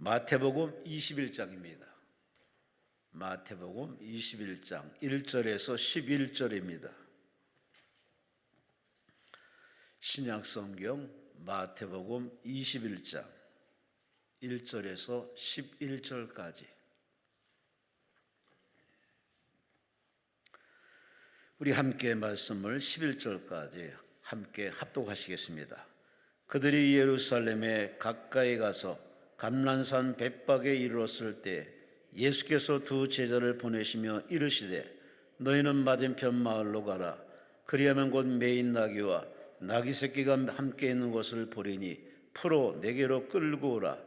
마태복음 21장입니다. 마태복음 21장 1절에서 11절입니다. 신약성경 마태복음 21장 1절에서 11절까지. 우리 함께 말씀을 11절까지 함께 합독하시겠습니다. 그들이 예루살렘에 가까이 가서 감람산 벳박에 이르렀을 때 예수께서 두 제자를 보내시며 이르시되 너희는 맞은편 마을로 가라. 그리하면 곧 매인 나귀와 나귀 새끼가 함께 있는 것을 보리니 풀어 내게로 끌고 오라.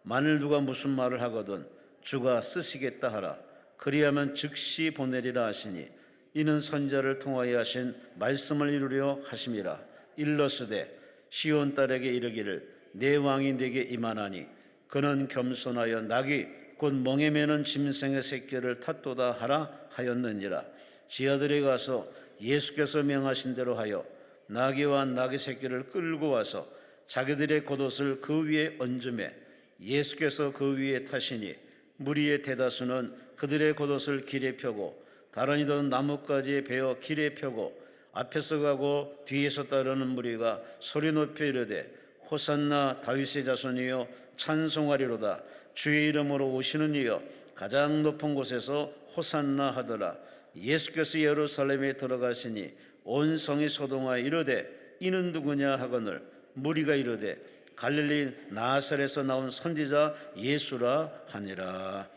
만일 누가 무슨 말을 하거든 주가 쓰시겠다 하라. 그리하면 즉시 보내리라 하시니 이는 선지자를 통하여 하신 말씀을 이루려 하심이라. 일러스되 시온 딸에게 이르기를 내 왕이 내게 임하나니 그는 겸손하여 나귀 곧 멍에 매는 짐승의 새끼를 탓도다 하라 하였느니라. 지하들에 가서 예수께서 명하신 대로 하여 나귀와 나귀 새끼를 끌고 와서 자기들의 겉옷을 그 위에 얹으매 예수께서 그 위에 타시니 무리의 대다수는 그들의 겉옷을 길에 펴고 다른 이들은 나뭇가지에 베어 길에 펴고 앞에서 가고 뒤에서 따르는 무리가 소리 높여 이르되 호산나 다윗의 자손이여 찬송하리로다. 주의 이름으로 오시는 이여 가장 높은 곳에서 호산나 하더라. 예수께서 예루살렘에 들어가시니 온 성이 소동하여 이르되 이는 누구냐 하거늘 무리가 이르되 갈릴리 나사렛에서 나온 선지자 예수라 하니라.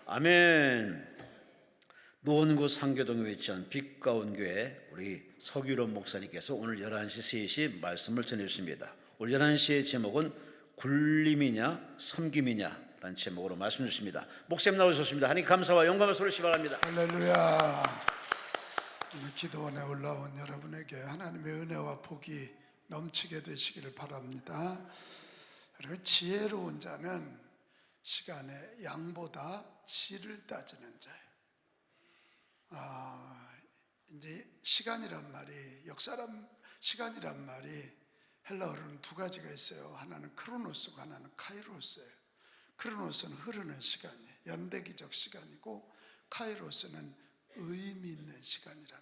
아멘. 노원구 상교동에 위치한 빛가운 교회 우리 서규론 목사님께서 오늘 11시 3시 말씀을 전해주십니다. 오늘 11시의 제목은 굴림이냐 섬김이냐 라는 제목으로 말씀 주십니다. 목사님 나오셨습니다. 하나님 감사와 영광을 소리시 바랍니다. 할렐루야. 오늘 기도원에 올라온 여러분에게 하나님의 은혜와 복이 넘치게 되시기를 바랍니다. 그리고 지혜로운 자는 시간의 양보다 질을 따지는 자예요. 이제 시간이란 말이 시간이란 말이 헬라어로는 두 가지가 있어요. 하나는 크로노스고 하나는 카이로스예요. 크로노스는 흐르는 시간이에요. 연대기적 시간이고 카이로스는 의미 있는 시간이란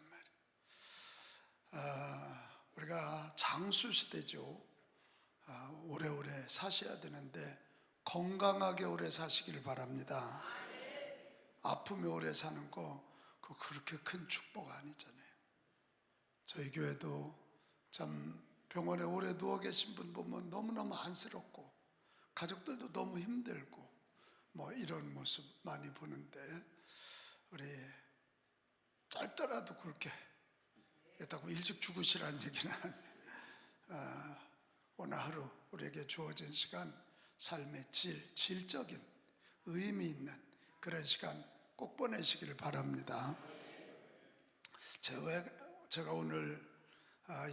말이에요. 우리가 장수 시대죠. 오래오래 사셔야 되는데 건강하게 오래 사시길 바랍니다. 아프며 오래 사는 거 그거 그렇게 큰 축복 아니잖아요. 저희 교회도 참 병원에 오래 누워 계신 분 보면 너무너무 안쓰럽고 가족들도 너무 힘들고 뭐 이런 모습 많이 보는데 우리 짧더라도 굵게 그렇다고 일찍 죽으시라는 얘기는 아니에요. 오늘 하루 우리에게 주어진 시간 삶의 질적인 의미 있는 그런 시간 꼭 보내시기를 바랍니다. 제가 오늘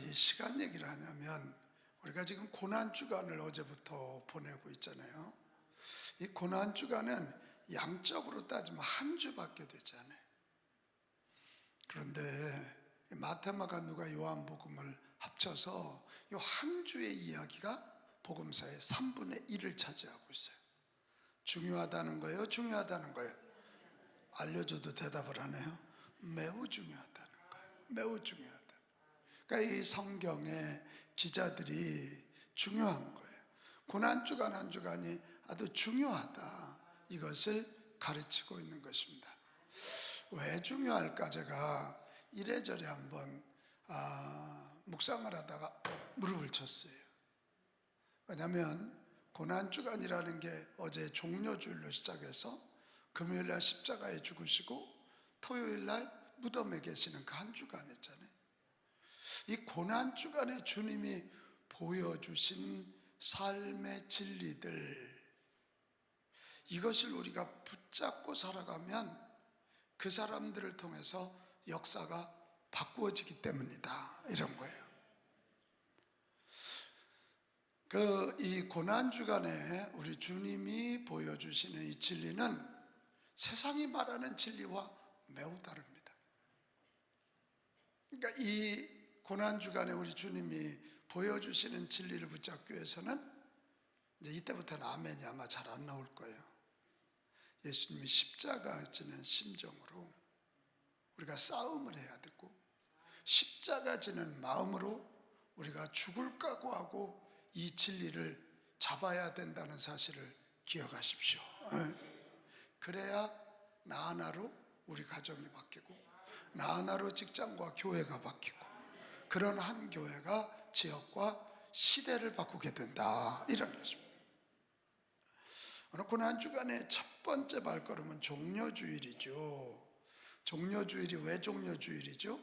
이 시간 얘기를 하냐면 우리가 지금 고난주간을 어제부터 보내고 있잖아요. 이 고난주간은 양적으로 따지면 한 주밖에 되지 않아요. 그런데 마태, 마가, 누가, 요한복음을 합쳐서 이 한 주의 이야기가 복음사의 3분의 1을 차지하고 있어요. 중요하다는 거예요? 중요하다는 거예요? 알려줘도 대답을 안 해요? 매우 중요하다는 거예요. 매우 중요하다. 그러니까 이 성경의 기자들이 중요한 거예요. 고난주간 한 주간이 아주 중요하다. 이것을 가르치고 있는 것입니다. 왜 중요할까? 제가 이래저래 한번 묵상을 하다가 무릎을 쳤어요. 왜냐하면 고난주간이라는 게 어제 종려주일로 시작해서 금요일날 십자가에 죽으시고 토요일날 무덤에 계시는 그 한 주간 있잖아요. 이 고난주간에 주님이 보여주신 삶의 진리들, 이것을 우리가 붙잡고 살아가면 그 사람들을 통해서 역사가 바꾸어지기 때문이다. 이런 거예요. 이 고난주간에 우리 주님이 보여주시는 이 진리는 세상이 말하는 진리와 매우 다릅니다. 그러니까 이 고난주간에 우리 주님이 보여주시는 진리를 붙잡기 위해서는 이제 이때부터는 아멘이 아마 잘 안 나올 거예요. 예수님이 십자가 지는 심정으로 우리가 싸움을 해야 되고, 십자가 지는 마음으로 우리가 죽을 각오하고 이 진리를 잡아야 된다는 사실을 기억하십시오. 그래야 나 하나로 우리 가정이 바뀌고, 나 하나로 직장과 교회가 바뀌고, 그런 한 교회가 지역과 시대를 바꾸게 된다, 이런 것입니다. 오늘 고난 주간의 첫 번째 발걸음은 종려주일이죠. 종려주일이 왜 종려주일이죠?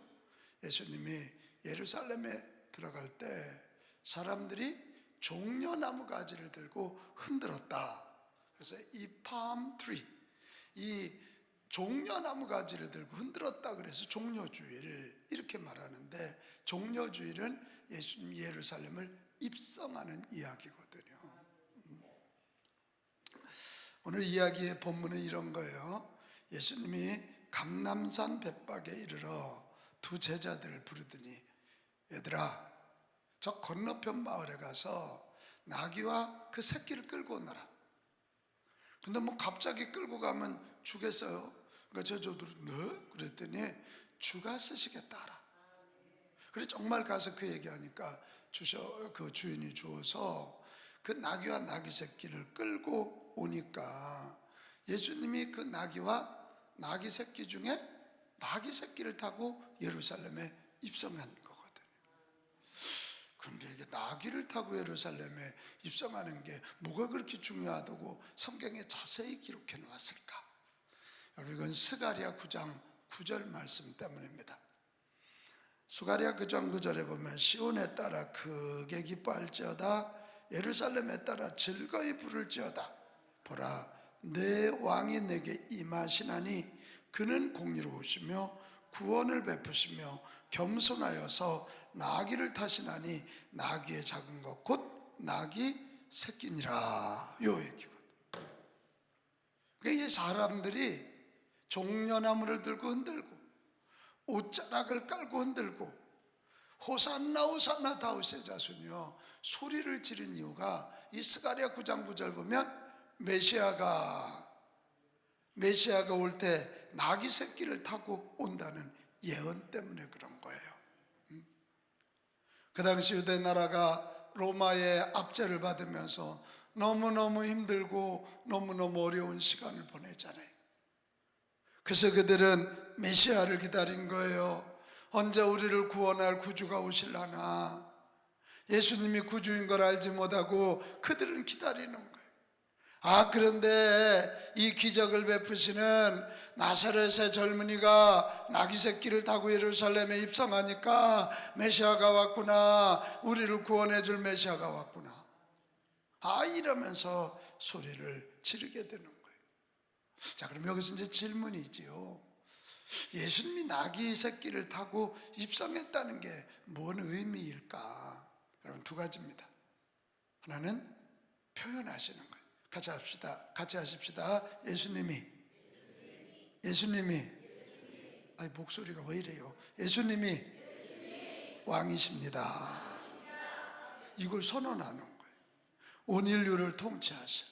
예수님이 예루살렘에 들어갈 때 사람들이 종려나무 가지를 들고 흔들었다. 그래서 이 palm-tree, 이 종려나무 가지를 들고 흔들었다 그래서 종려주일 이렇게 말하는데, 종려주일은 예수님이 예루살렘을 입성하는 이야기거든요. 오늘 이야기의 본문은 이런 거예요. 예수님이 감람산 벳박에 이르러 두 제자들을 부르더니, 얘들아, 저 건너편 마을에 가서 나귀와 그 새끼를 끌고 오너라. 근데 뭐 갑자기 끌고 가면 주겠어요? 그러니까 제자들이 네? 그랬더니 주가 쓰시겠다 하라. 그래 정말 가서 그 얘기하니까 그 주인이 주어서 그 나귀와 나귀 새끼를 끌고 오니까 예수님이 그 나귀와 나귀 새끼 중에 나귀 새끼를 타고 예루살렘에 입성한 거거든요. 그런데 이게 나귀를 타고 예루살렘에 입성하는 게 뭐가 그렇게 중요하다고 성경에 자세히 기록해 놓았을까? 여러분, 이건 스가랴 9장 9절 말씀 때문입니다. 스가랴 9장 9절에 보면 시온에 따라 크게 기뻐할지어다, 예루살렘에 따라 즐거이 부를지어다. 보라, 내 왕이 내게 임하시나니 그는 공의로우시며 구원을 베푸시며 겸손하여서 나귀를 타시나니 나귀의 작은 것 곧 나귀 새끼니라. 요 얘기거든. 그러니까 이 사람들이 종려나무를 들고 흔들고 옷자락을 깔고 흔들고 호산나 호산나 다윗의 자손이여 소리를 지른 이유가, 이 스가랴 9장 9절 보면 메시아가 올 때 나귀 새끼를 타고 온다는 예언 때문에 그런 거예요. 그 당시 유대 나라가 로마의 압제를 받으면서 너무너무 힘들고 너무너무 어려운 시간을 보내잖아요. 그래서 그들은 메시아를 기다린 거예요. 언제 우리를 구원할 구주가 오실라나. 예수님이 구주인 걸 알지 못하고 그들은 기다리는 거예요. 그런데 이 기적을 베푸시는 나사렛의 젊은이가 나귀 새끼를 타고 예루살렘에 입성하니까 메시아가 왔구나, 우리를 구원해 줄 메시아가 왔구나, 이러면서 소리를 지르게 되는 거예요. 자, 그럼 여기서 이제 질문이지요. 예수님이 나귀 새끼를 타고 입성했다는 게 뭔 의미일까? 여러분, 두 가지입니다. 하나는 표현하시는 거예요. 같이 하십시다. 예수님이 목소리가 왜 이래요? 예수님이 왕이십니다. 이걸 선언하는 거예요. 온 인류를 통치하실,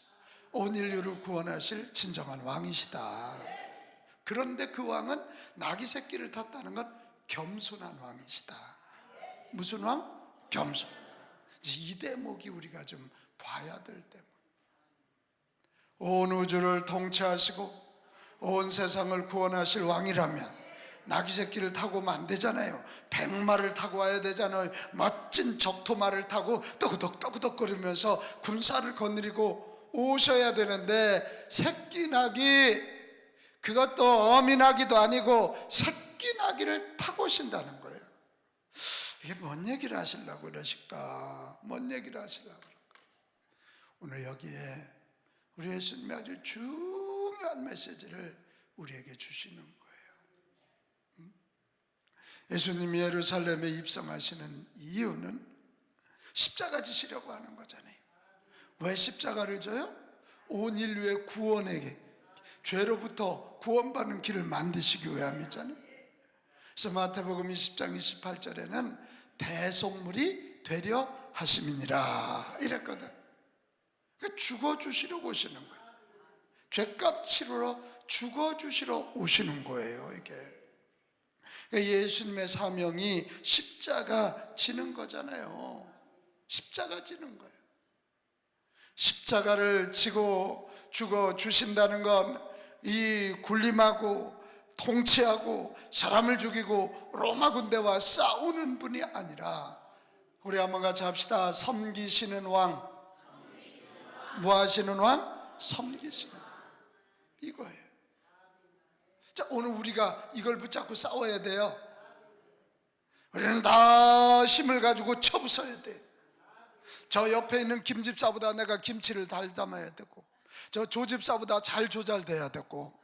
온 인류를 구원하실 진정한 왕이시다. 그런데 그 왕은 나귀 새끼를 탔다는 건 겸손한 왕이시다. 무슨 왕? 겸손. 이 대목이 우리가 좀 봐야 될 대목. 온 우주를 통치하시고 온 세상을 구원하실 왕이라면 나귀 새끼를 타고 오면 안 되잖아요. 백마를 타고 와야 되잖아요. 멋진 적토마를 타고 떠그덕 거리면서 군사를 거느리고 오셔야 되는데, 새끼 나귀, 그것도 어미 나귀도 아니고 새끼 나귀를 타고 오신다는 거예요. 이게 뭔 얘기를 하시려고 그러실까? 뭔 얘기를 하시려고 그럴까? 오늘 여기에 우리 예수님이 아주 중요한 메시지를 우리에게 주시는 거예요. 예수님이 예루살렘에 입성하시는 이유는 십자가 지시려고 하는 거잖아요. 왜 십자가를 져요? 온 인류의 구원에게, 죄로부터 구원받는 길을 만드시기 위함이잖아요. 그래서 마태복음 20장 28절에는 대속물이 되려 하심이니라 이랬거든. 그러니까 죽어주시러 오시는 거예요. 죄값 치르러 죽어주시러 오시는 거예요, 이게. 그러니까 예수님의 사명이 십자가 지는 거잖아요. 십자가 지는 거예요. 십자가를 지고 죽어주신다는 건 이 군림하고 통치하고 사람을 죽이고 로마 군대와 싸우는 분이 아니라, 우리 한번 같이 합시다. 섬기시는 왕. 뭐 하시는 왕? 섬기시는 왕. 이거예요. 자, 오늘 우리가 이걸 붙잡고 싸워야 돼요. 우리는 다 힘을 가지고 쳐부숴야 돼. 저 옆에 있는 김집사보다 내가 김치를 잘 담아야 되고, 저 조집사보다 잘 조잘돼야 되고,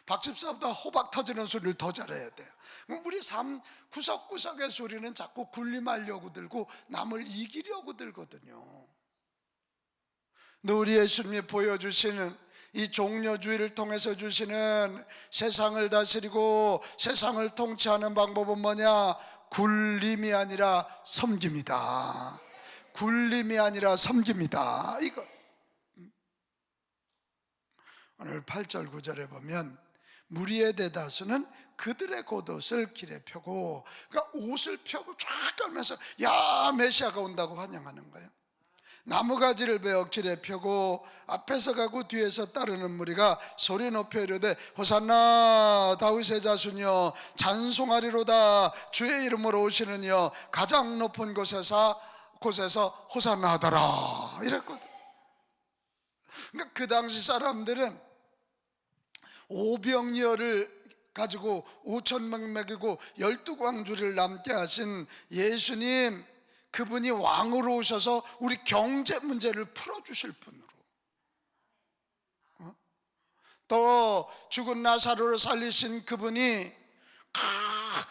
박집사보다 호박 터지는 소리를 더 잘해야 돼요. 우리 삶 구석구석의 소리는 자꾸 군림하려고 들고 남을 이기려고 들거든요. 근데 우리 예수님이 보여주시는 이 종려주의를 통해서 주시는 세상을 다스리고 세상을 통치하는 방법은 뭐냐? 군림이 아니라 섬깁니다. 군림이 아니라 섬깁니다. 이거 오늘 8절 9절에 보면 무리의 대다수는 그들의 겉옷을 길에 펴고, 그러니까 옷을 펴고 쫙 깔면서 야 메시아가 온다고 환영하는 거예요. 나무가지를 베어 길에 펴고 앞에서 가고 뒤에서 따르는 무리가 소리 높여 이르되 호산나 다윗의 자손이여 찬송하리로다 주의 이름으로 오시는 이여 가장 높은 곳에서 호산나 하더라 이랬거든. 그러니까 그 당시 사람들은 오병이어를 가지고 5,000명 먹이고 12광주를 남게 하신 예수님, 그분이 왕으로 오셔서 우리 경제 문제를 풀어주실 분으로, 또 죽은 나사로를 살리신 그분이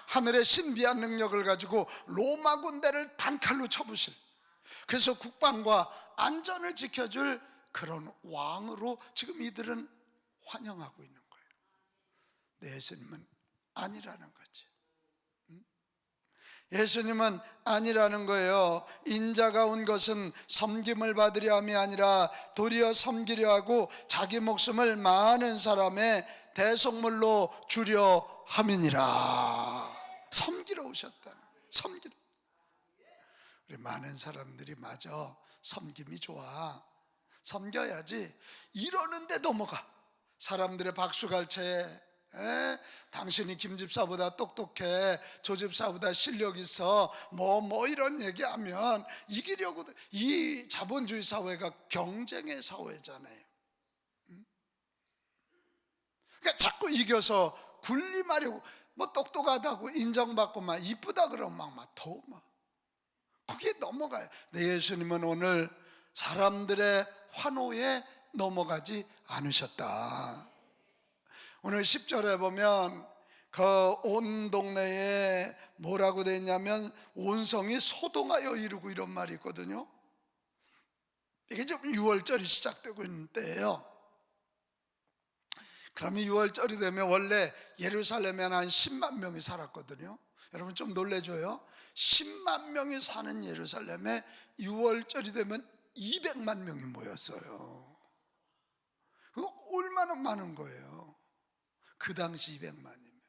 하늘의 신비한 능력을 가지고 로마 군대를 단칼로 쳐부실, 그래서 국방과 안전을 지켜줄 그런 왕으로 지금 이들은 환영하고 있는 거예요. 근데 예수님은 아니라는 거지. 예수님은 아니라는 거예요. 인자가 온 것은 섬김을 받으려 함이 아니라 도리어 섬기려 하고 자기 목숨을 많은 사람의 대속물로 주려 함이니라. 섬기러 오셨다는, 섬기러. 우리 많은 사람들이 맞아, 섬김이 좋아, 섬겨야지 이러는데 넘어가. 사람들의 박수갈채에 당신이 김집사보다 똑똑해, 조집사보다 실력 있어, 뭐 이런 얘기하면 이기려고. 이 자본주의 사회가 경쟁의 사회잖아요. 그러니까 자꾸 이겨서 군림하려고, 뭐 똑똑하다고 인정받고 막 이쁘다 그러면 더 거기에 넘어가요. 근데 예수님은 오늘 사람들의 환호에 넘어가지 않으셨다. 오늘 10절에 보면 그 온 동네에 뭐라고 되어 있냐면 온 성이 소동하여 이루고 이런 말이 있거든요. 이게 좀 6월절이 시작되고 있는 때예요. 그러면 6월절이 되면 원래 예루살렘에는 한 10만 명이 살았거든요. 여러분 좀 놀래줘요. 10만 명이 사는 예루살렘에 6월절이 되면 200만 명이 모였어요. 그거 얼마나 많은 거예요. 그 당시 200만이면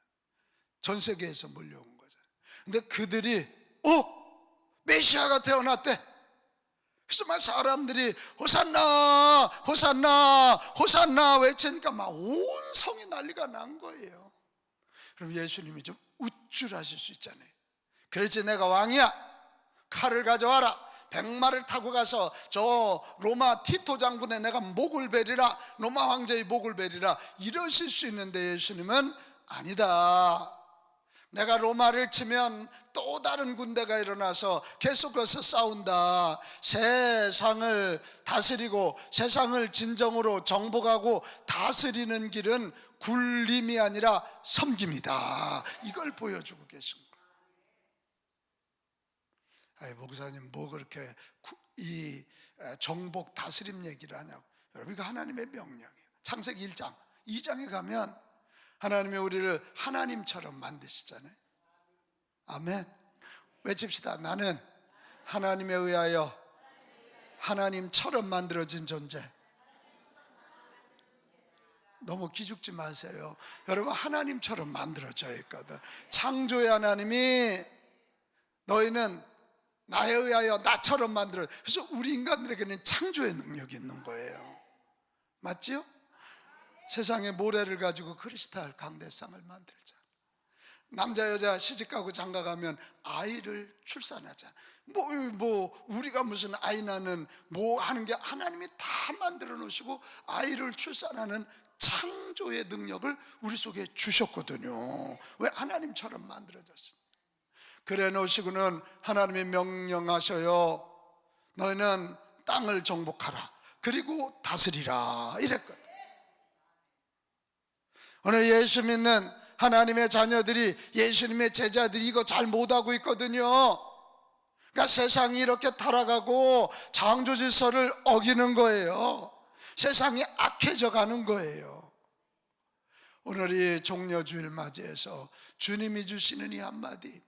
전 세계에서 몰려온 거죠. 근데 그들이 메시아가 태어났대. 그래서 막 사람들이 호산나 호산나 호산나 외치니까 막 온 성이 난리가 난 거예요. 그럼 예수님이 좀 우쭐하실 수 있잖아요. 그렇지, 내가 왕이야, 칼을 가져와라, 백마를 타고 가서 저 로마 티토 장군의 내가 목을 베리라, 로마 황제의 목을 베리라 이러실 수 있는데 예수님은 아니다. 내가 로마를 치면 또 다른 군대가 일어나서 계속해서 싸운다. 세상을 다스리고 세상을 진정으로 정복하고 다스리는 길은 굴림이 아니라 섬김이다. 이걸 보여주고 계신 거예요. 아이, 목사님 뭐 그렇게 이 정복 다스림 얘기를 하냐고. 여러분, 이거 하나님의 명령이에요. 창세기 1장 2장에 가면 하나님이 우리를 하나님처럼 만드시잖아요. 아멘. 외칩시다. 나는 하나님에 의하여 하나님처럼 만들어진 존재. 너무 기죽지 마세요. 여러분, 하나님처럼 만들어져 있거든. 창조의 하나님이 너희는 나에 의하여 나처럼 만들어. 그래서 우리 인간들에게는 창조의 능력이 있는 거예요. 맞지요? 세상에 모래를 가지고 크리스탈 강대상을 만들자. 남자 여자 시집가고 장가가면 아이를 출산하자. 우리가 무슨 아이 낳는 뭐 하는 게, 하나님이 다 만들어 놓으시고 아이를 출산하는 창조의 능력을 우리 속에 주셨거든요. 왜? 하나님처럼 만들어졌어요. 그래 놓으시고는 하나님이 명령하셔요. 너희는 땅을 정복하라. 그리고 다스리라. 이랬거든. 오늘 예수 믿는 하나님의 자녀들이, 예수님의 제자들이 이거 잘 못하고 있거든요. 그러니까 세상이 이렇게 타락하고 창조 질서를 어기는 거예요. 세상이 악해져 가는 거예요. 오늘이 종려주일 맞이해서 주님이 주시는 이 한마디,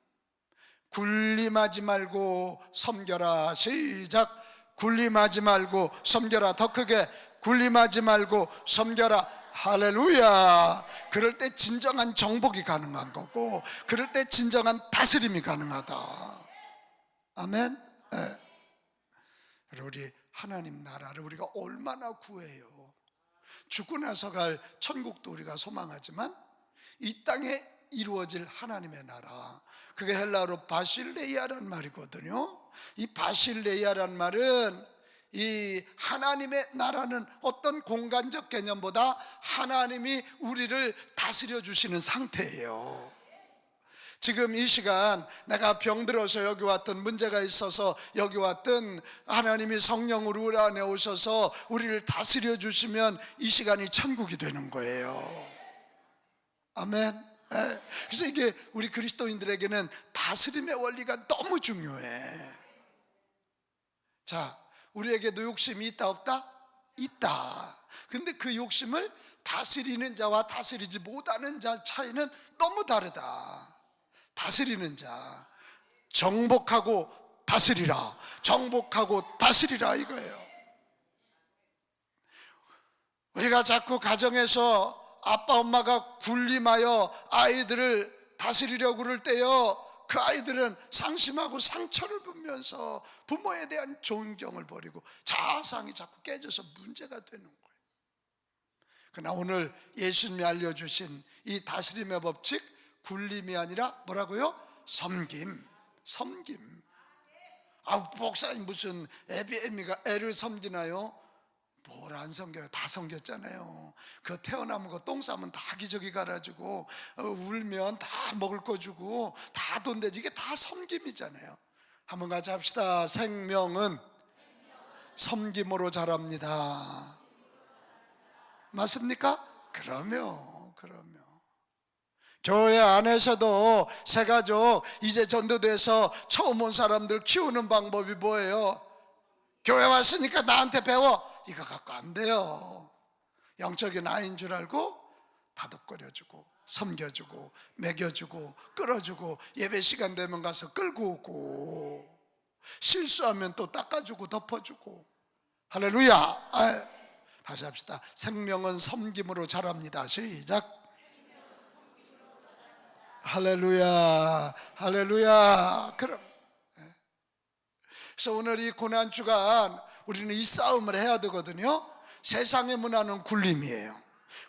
군림하지 말고 섬겨라. 시작. 군림하지 말고 섬겨라. 더 크게, 군림하지 말고 섬겨라. 할렐루야. 그럴 때 진정한 정복이 가능한 거고, 그럴 때 진정한 다스림이 가능하다. 아멘. 네. 우리 하나님 나라를 우리가 얼마나 구해요. 죽고 나서 갈 천국도 우리가 소망하지만 이 땅에 이루어질 하나님의 나라, 그게 헬라어로 바실레이아란 말이거든요. 이 바실레이아란 말은 이 하나님의 나라는 어떤 공간적 개념보다 하나님이 우리를 다스려 주시는 상태예요. 지금 이 시간 내가 병들어서 여기 왔든, 문제가 있어서 여기 왔든, 하나님이 성령으로 우리 안에 오셔서 우리를 다스려 주시면 이 시간이 천국이 되는 거예요. 아멘. 그래서 이게 우리 그리스도인들에게는 다스림의 원리가 너무 중요해. 자, 우리에게도 욕심이 있다 없다? 있다. 근데 그 욕심을 다스리는 자와 다스리지 못하는 자 차이는 너무 다르다. 다스리는 자, 정복하고 다스리라, 정복하고 다스리라 이거예요. 우리가 자꾸 가정에서 아빠 엄마가 군림하여 아이들을 다스리려고 그럴 때요, 그 아이들은 상심하고 상처를 받으면서 부모에 대한 존경을 버리고 자아상이 자꾸 깨져서 문제가 되는 거예요. 그러나 오늘 예수님이 알려주신 이 다스림의 법칙, 군림이 아니라 뭐라고요? 섬김. 섬김. 목사님 무슨 애미가 애를 섬기나요? 뭘 안 섬겨요? 다 섬겼잖아요. 그 태어나면 그 똥 싸면 다 기저귀 갈아주고, 울면 다 먹을 거 주고, 다 돈 대지. 이게 다 섬김이잖아요. 한번 같이 합시다. 생명은 섬김으로 자랍니다. 맞습니까? 그러면 교회 안에서도 새가족 이제 전도돼서 처음 온 사람들 키우는 방법이 뭐예요? 교회 왔으니까 나한테 배워, 이거 갖고 안 돼요. 영적인 아이인 줄 알고 다독거려주고 섬겨주고 먹여주고 끌어주고, 예배 시간 되면 가서 끌고 오고, 실수하면 또 닦아주고 덮어주고. 할렐루야. 다시 합시다. 생명은 섬김으로 자랍니다. 시작. 할렐루야. 할렐루야. 그래서 오늘 이 고난 주간 우리는 이 싸움을 해야 되거든요. 세상의 문화는 군림이에요.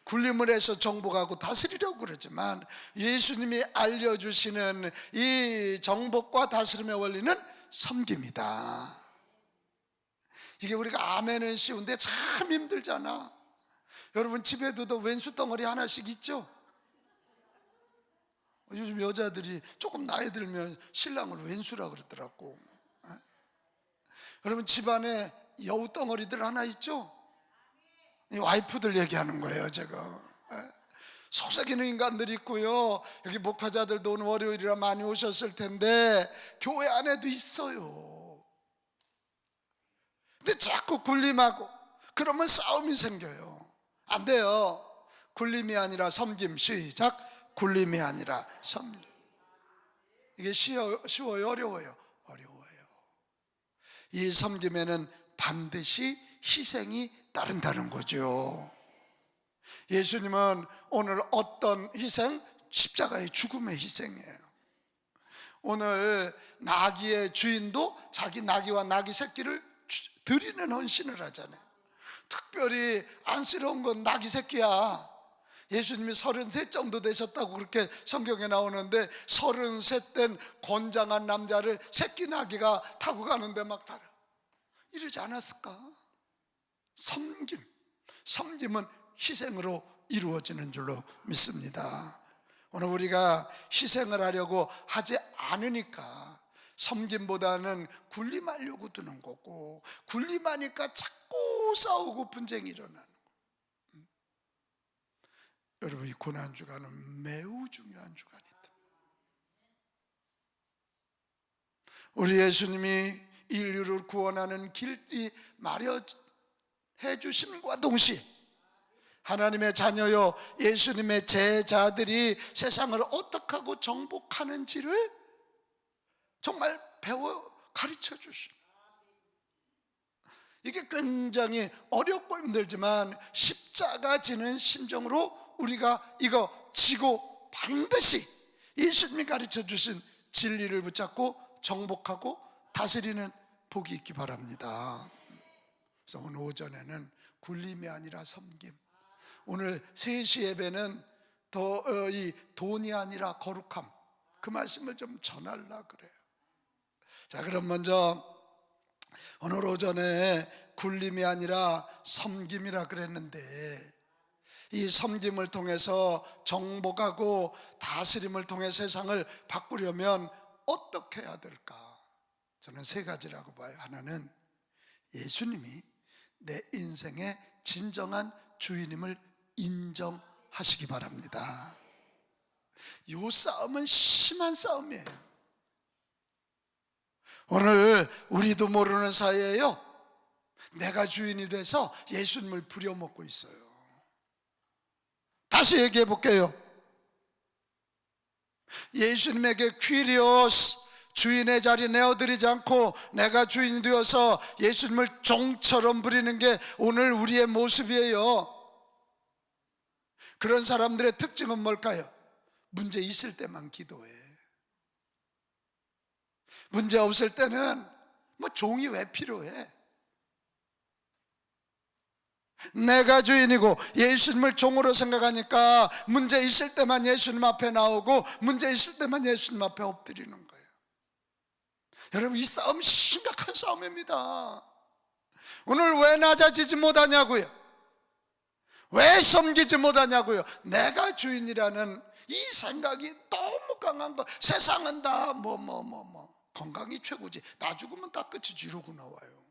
군림을 해서 정복하고 다스리려고 그러지만 예수님이 알려주시는 이 정복과 다스림의 원리는 섬김이다. 이게 우리가 아멘은 쉬운데 참 힘들잖아. 여러분 집에 두도 왼수 덩어리 하나씩 있죠? 요즘 여자들이 조금 나이 들면 신랑을 왼수라 그러더라고. 여러분 집안에 여우 덩어리들 하나 있죠? 이 와이프들 얘기하는 거예요 제가. 속삭이는 인간들이 있고요. 여기 목화자들도 오늘 월요일이라 많이 오셨을 텐데 교회 안에도 있어요. 근데 자꾸 군림하고 그러면 싸움이 생겨요. 안 돼요. 군림이 아니라 섬김. 시작. 군림이 아니라 섬김. 이게 쉬워요? 어려워요? 어려워요. 이 섬김에는 반드시 희생이 따른다는 거죠. 예수님은 오늘 어떤 희생? 십자가의 죽음의 희생이에요. 오늘 나귀의 주인도 자기 나귀와 나귀 새끼를 드리는 헌신을 하잖아요. 특별히 안쓰러운 건 나귀 새끼야. 예수님이 33 정도 되셨다고 그렇게 성경에 나오는데 33 된 건장한 남자를 새끼 나귀가 타고 가는데 막 달아. 이러지 않았을까? 섬김은 희생으로 이루어지는 줄로 믿습니다. 오늘 우리가 희생을 하려고 하지 않으니까 섬김보다는 군림하려고 드는 거고, 군림하니까 자꾸 싸우고 분쟁이 일어나는 거예요. 여러분, 이 고난주간은 매우 중요한 주간이다. 우리 예수님이 인류를 구원하는 길이 마련해 주심과 동시에 하나님의 자녀요, 예수님의 제자들이 세상을 어떻게 하고 정복하는지를 정말 배워 가르쳐 주신, 이게 굉장히 어렵고 힘들지만 십자가 지는 심정으로 우리가 이거 지고 반드시 예수님이 가르쳐 주신 진리를 붙잡고 정복하고 다스리는 복이 있기 바랍니다. 그래서 오늘 오전에는 굴림이 아니라 섬김, 오늘 3시 예배는 이 돈이 아니라 거룩함, 그 말씀을 좀 전하려고 그래요. 자, 그럼 먼저 오늘 오전에 굴림이 아니라 섬김이라 그랬는데, 이 섬김을 통해서 정복하고 다스림을 통해 세상을 바꾸려면 어떻게 해야 될까? 저는 3가지라고 봐요. 하나는 예수님이 내 인생의 진정한 주인임을 인정하시기 바랍니다. 이 싸움은 심한 싸움이에요. 오늘 우리도 모르는 사이에요, 내가 주인이 돼서 예수님을 부려먹고 있어요. 다시 얘기해 볼게요. 예수님에게 퀴리오스, 주인의 자리 내어드리지 않고 내가 주인이 되어서 예수님을 종처럼 부리는 게 오늘 우리의 모습이에요. 그런 사람들의 특징은 뭘까요? 문제 있을 때만 기도해. 문제 없을 때는 뭐 종이 왜 필요해? 내가 주인이고 예수님을 종으로 생각하니까 문제 있을 때만 예수님 앞에 나오고 문제 있을 때만 예수님 앞에 엎드리는 거예요. 여러분, 이 싸움 심각한 싸움입니다. 오늘 왜 낮아지지 못하냐고요? 왜 섬기지 못하냐고요? 내가 주인이라는 이 생각이 너무 강한 거. 세상은 다 건강이 최고지, 나 죽으면 다 끝이지 이러고 나와요.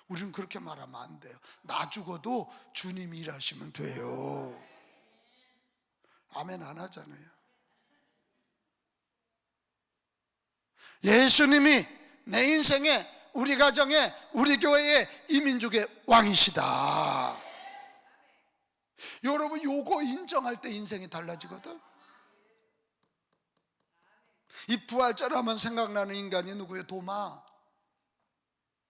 우리는 그렇게 말하면 안 돼요. 나 죽어도 주님이 일하시면 돼요. 아멘 안 하잖아요. 예수님이 내 인생에, 우리 가정에, 우리 교회에, 이 민족의 왕이시다. 여러분, 요거 인정할 때 인생이 달라지거든. 이 부활절 하면 생각나는 인간이 누구예요? 도마.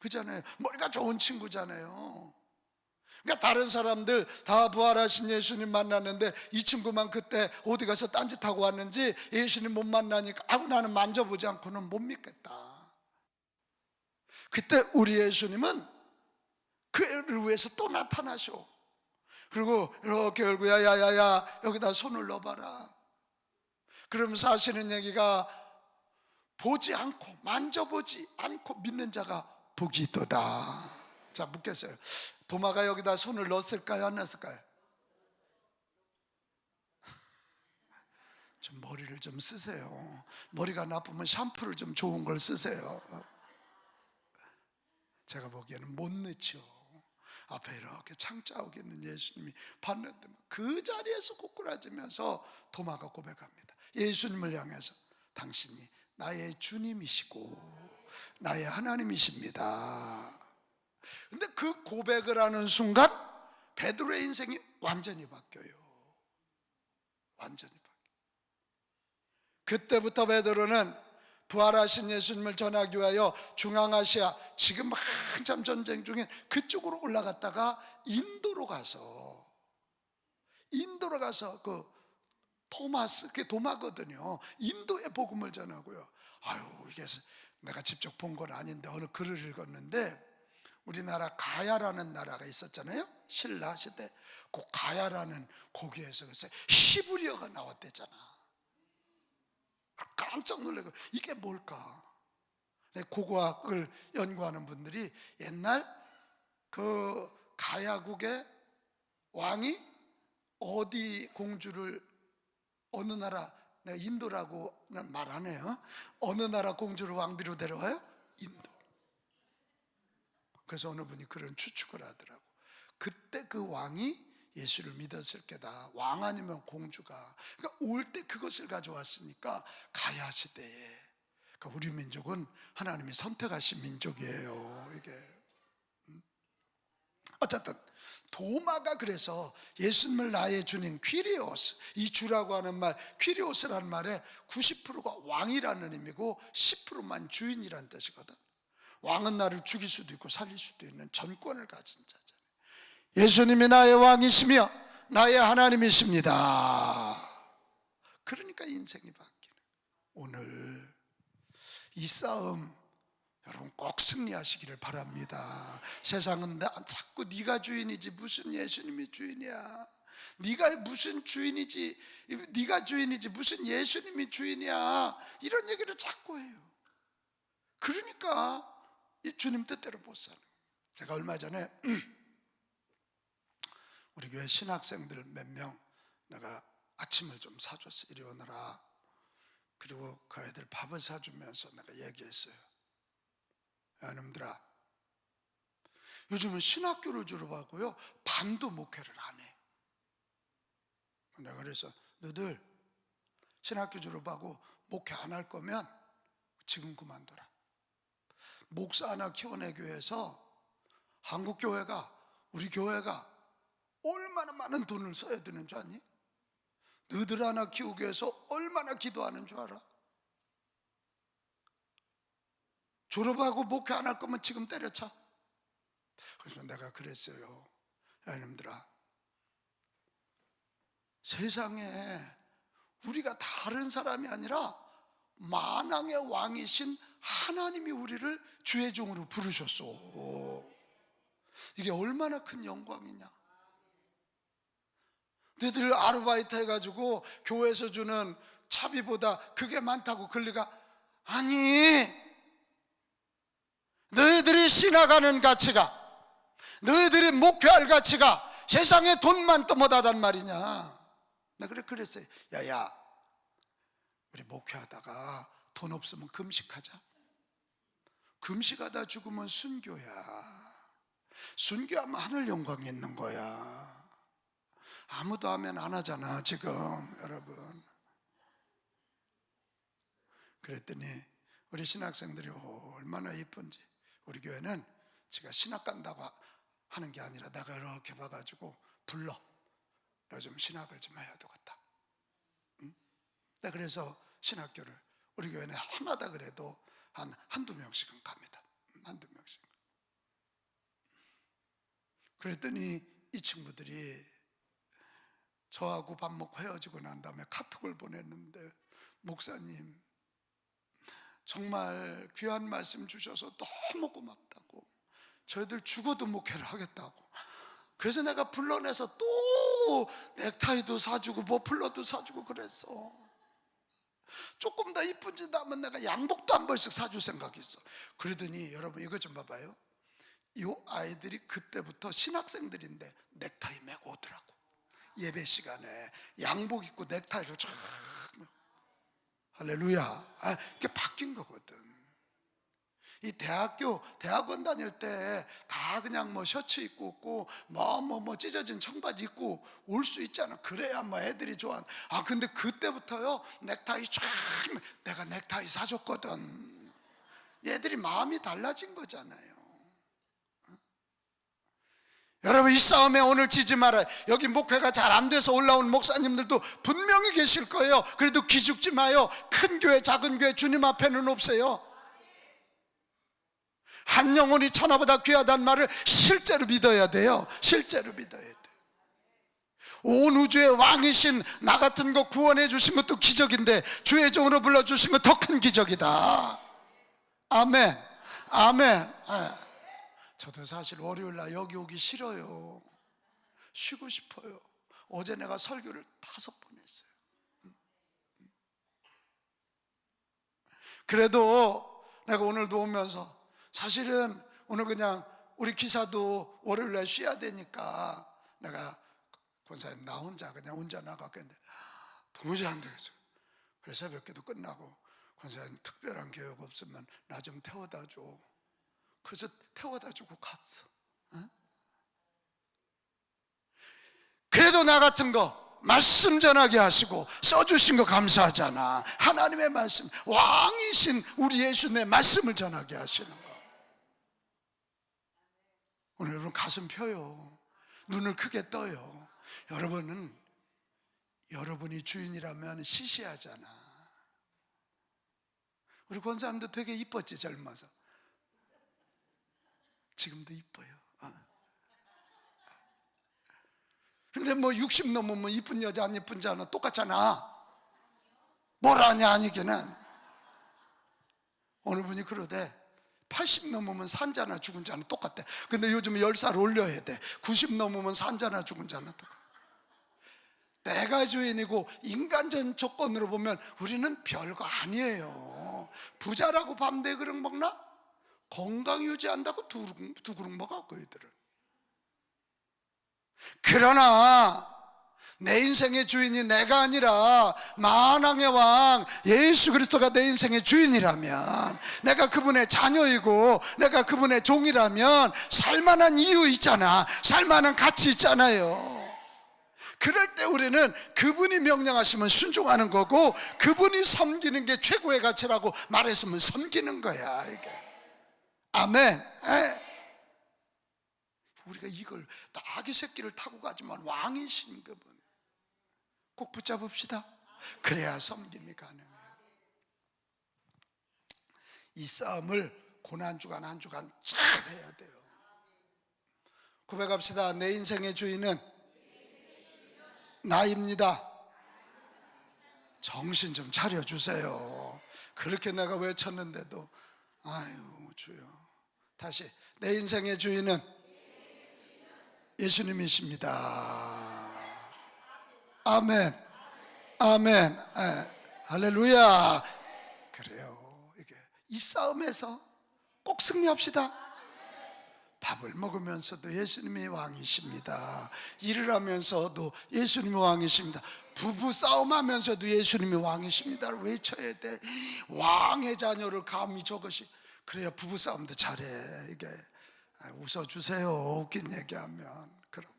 그잖아요. 머리가 좋은 친구잖아요. 그러니까 다른 사람들 다 부활하신 예수님 만났는데 이 친구만 그때 어디 가서 딴짓하고 왔는지 예수님 못 만나니까 나는 만져보지 않고는 못 믿겠다. 그때 우리 예수님은 그를 위해서 또 나타나셔. 그리고 이렇게 열고 야야야야 여기다 손을 넣어봐라. 그러면서 하시는 얘기가, 보지 않고 만져보지 않고 믿는 자가 복이 있도다. 자, 묻겠어요. 도마가 여기다 손을 넣었을까요? 안 넣었을까요? 좀 머리를 좀 쓰세요. 머리가 나쁘면 샴푸를 좀 좋은 걸 쓰세요. 제가 보기에는 못 넣죠. 앞에 이렇게 창자하고 있는 예수님이 봤는데 그 자리에서 꼬꾸라지면서 도마가 고백합니다. 예수님을 향해서, 당신이 나의 주님이시고 나의 하나님이십니다. 근데 그 고백을 하는 순간 베드로의 인생이 완전히 바뀌어요. 완전히 바뀌어요. 그때부터 베드로는 부활하신 예수님을 전하기 위하여 중앙아시아, 지금 한참 전쟁 중인 그쪽으로 올라갔다가 인도로 가서 그 토마스, 그게 도마거든요. 인도에 복음을 전하고요. 아유, 이게 내가 직접 본 건 아닌데 어느 글을 읽었는데, 우리나라 가야라는 나라가 있었잖아요. 신라 시대. 그 가야라는 거기에서 글쎄 히브리어가 나왔대잖아. 깜짝 놀래고 이게 뭘까? 고고학을 연구하는 분들이 옛날 그 가야국의 왕이 어디 공주를, 어느 나라, 내가 인도라고는 말 안 해요. 어느 나라 공주를 왕비로 데려와요? 인도. 그래서 어느 분이 그런 추측을 하더라고. 그때 그 왕이 예수를 믿었을 게다. 왕 아니면 공주가. 그러니까 올 때 그것을 가져왔으니까 가야 시대에. 그러니까 우리 민족은 하나님이 선택하신 민족이에요. 이게. 어쨌든 도마가 그래서 예수님을 나의 주님 퀴리오스, 이 주라고 하는 말, 퀴리오스라는 말에 90%가 왕이라는 의미고 10%만 주인이라는 뜻이거든. 왕은 나를 죽일 수도 있고 살릴 수도 있는 전권을 가진 자잖아요. 예수님이 나의 왕이시며 나의 하나님이십니다. 그러니까 인생이 바뀌는. 오늘 이 싸움 여러분 꼭 승리하시기를 바랍니다. 세상은 자꾸 네가 주인이지 무슨 예수님이 주인이야, 네가 무슨 주인이지, 네가 주인이지 무슨 예수님이 주인이야, 이런 얘기를 자꾸 해요. 그러니까 이 주님 뜻대로 못 사는. 제가 얼마 전에 우리 교회 신학생들 몇 명 내가 아침을 좀 사줬어. 이리 오너라. 그리고 그 애들 밥을 사주면서 내가 얘기했어요. 야, 놈들아, 요즘은 신학교를 졸업하고요 반도 목회를 안 해. 내가 그래서 너들 신학교 졸업하고 목회 안 할 거면 지금 그만둬라. 목사 하나 키워내 교회에서 한국 교회가, 우리 교회가 얼마나 많은 돈을 써야 되는 줄 아니? 너들 하나 키우기 위해서 얼마나 기도하는 줄 알아? 졸업하고 목회 안 할 거면 지금 때려쳐. 그래서 내가 그랬어요. 야, 이놈들아, 세상에 우리가 다른 사람이 아니라 만왕의 왕이신 하나님이 우리를 주의 종으로 부르셨어. 이게 얼마나 큰 영광이냐. 너희들 아르바이트 해가지고 교회에서 주는 차비보다 그게 많다고 그럴 리가? 아니, 너희들이 신학하는 가치가, 너희들이 목회할 가치가 세상에 돈만 떠못하단 말이냐. 내가 그랬어요. 야야, 우리 목회하다가 돈 없으면 금식하자. 금식하다 죽으면 순교야. 순교하면 하늘 영광이 있는 거야. 아무도 하면 안 하잖아 지금 여러분. 그랬더니 우리 신학생들이 얼마나 예쁜지. 우리 교회는 제가 신학 간다고 하는 게 아니라 내가 이렇게 봐가지고 불러. 너 좀 신학을 좀 해야 되겠다. 응? 나 그래서 신학교를 우리 교회는 하나다 그래도 한두 명씩은 갑니다. 한두 명씩. 그랬더니 이 친구들이 저하고 밥 먹고 헤어지고 난 다음에 카톡을 보냈는데, 목사님 정말 귀한 말씀 주셔서 너무 고맙다고, 저희들 죽어도 목회를 하겠다고. 그래서 내가 불러내서 또 넥타이도 사주고 머플러도 사주고 그랬어. 조금 더 이쁜 짓 하면 내가 양복도 한 벌씩 사줄 생각이 있어. 그러더니 여러분 이거 좀 봐봐요. 이 아이들이 그때부터 신학생들인데 넥타이 메고 오더라고. 예배 시간에 양복 입고 넥타이를 쫙. 할렐루야. 이게 바뀐 거거든. 이 대학원 다닐 때 다 그냥 뭐 셔츠 입고 없고 뭐 찢어진 청바지 입고 올 수 있잖아. 그래야 뭐 애들이 좋아하는. 근데 그때부터요 넥타이 쫙, 내가 넥타이 사줬거든. 얘들이 마음이 달라진 거잖아요. 여러분, 이 싸움에 오늘 지지 말아요. 여기 목회가 잘 안 돼서 올라온 목사님들도 분명히 계실 거예요. 그래도 기죽지 마요. 큰 교회 작은 교회 주님 앞에는 없어요. 한 영혼이 천하보다 귀하다는 말을 실제로 믿어야 돼요. 실제로 믿어야 돼요. 온 우주의 왕이신 나 같은 거 구원해 주신 것도 기적인데 주의 종으로 불러주신 거 더 큰 기적이다. 아멘. 아멘. 저도 사실 월요일날 여기 오기 싫어요. 쉬고 싶어요. 어제 내가 설교를 5번 했어요. 그래도 내가 오늘도 오면서 사실은 오늘 그냥 우리 기사도 월요일날 쉬어야 되니까 내가 권사님 나 혼자 그냥 운전하고 했는데 도무지 안 되겠어요. 그래서 새벽기도 끝나고 권사님 특별한 계획 없으면 나 좀 태워다 줘. 그래서 태워다 주고 갔어. 그래도 나 같은 거 말씀 전하게 하시고 써주신 거 감사하잖아. 하나님의 말씀, 왕이신 우리 예수님의 말씀을 전하게 하시는 거. 오늘 여러분 가슴 펴요. 눈을 크게 떠요. 여러분이 주인이라면 시시하잖아. 우리 권사님도 되게 이뻤지, 젊어서. 지금도 이뻐요. 근데 뭐 60 넘으면 이쁜 여자 안 이쁜 자는 똑같잖아. 뭘 아냐 아니기는. 어느 분이 그러대 80 넘으면 산자나 죽은 자는 똑같대. 근데 요즘 10살 올려야 돼. 90 넘으면 산자나 죽은 자는 똑같아. 내가 주인이고 인간적 조건으로 보면 우리는 별거 아니에요. 부자라고 밥 4그릇 먹나? 건강 유지한다고 두 그릇 먹어 그이들은. 그러나 내 인생의 주인이 내가 아니라 만왕의 왕 예수 그리스도가 내 인생의 주인이라면, 내가 그분의 자녀이고 내가 그분의 종이라면 살만한 이유 있잖아. 살만한 가치 있잖아요. 그럴 때 우리는 그분이 명령하시면 순종하는 거고, 그분이 섬기는 게 최고의 가치라고 말했으면 섬기는 거야 이게. 아멘. 우리가 이걸 아기 새끼를 타고 가지만 왕이신 그분 꼭 붙잡읍시다. 그래야 섬김이 가능해요. 이 싸움을 고난주간 한 주간 잘 해야 돼요. 고백합시다. 내 인생의 주인은 나입니다. 정신 좀 차려주세요. 그렇게 내가 외쳤는데도 아유 주여. 다시, 내 인생의 주인은 예수님이십니다. 아멘. 아멘. 할렐루야. 그래요. 이게 이 싸움에서 꼭 승리합시다. 밥을 먹으면서도 예수님이 왕이십니다. 일을 하면서도 예수님이 왕이십니다. 부부 싸움하면서도 예수님이 왕이십니다를 외쳐야 돼. 왕의 자녀를 감히 저것이. 그래야 부부 싸움도 잘해. 이게 웃어주세요. 웃긴 얘기하면. 그럼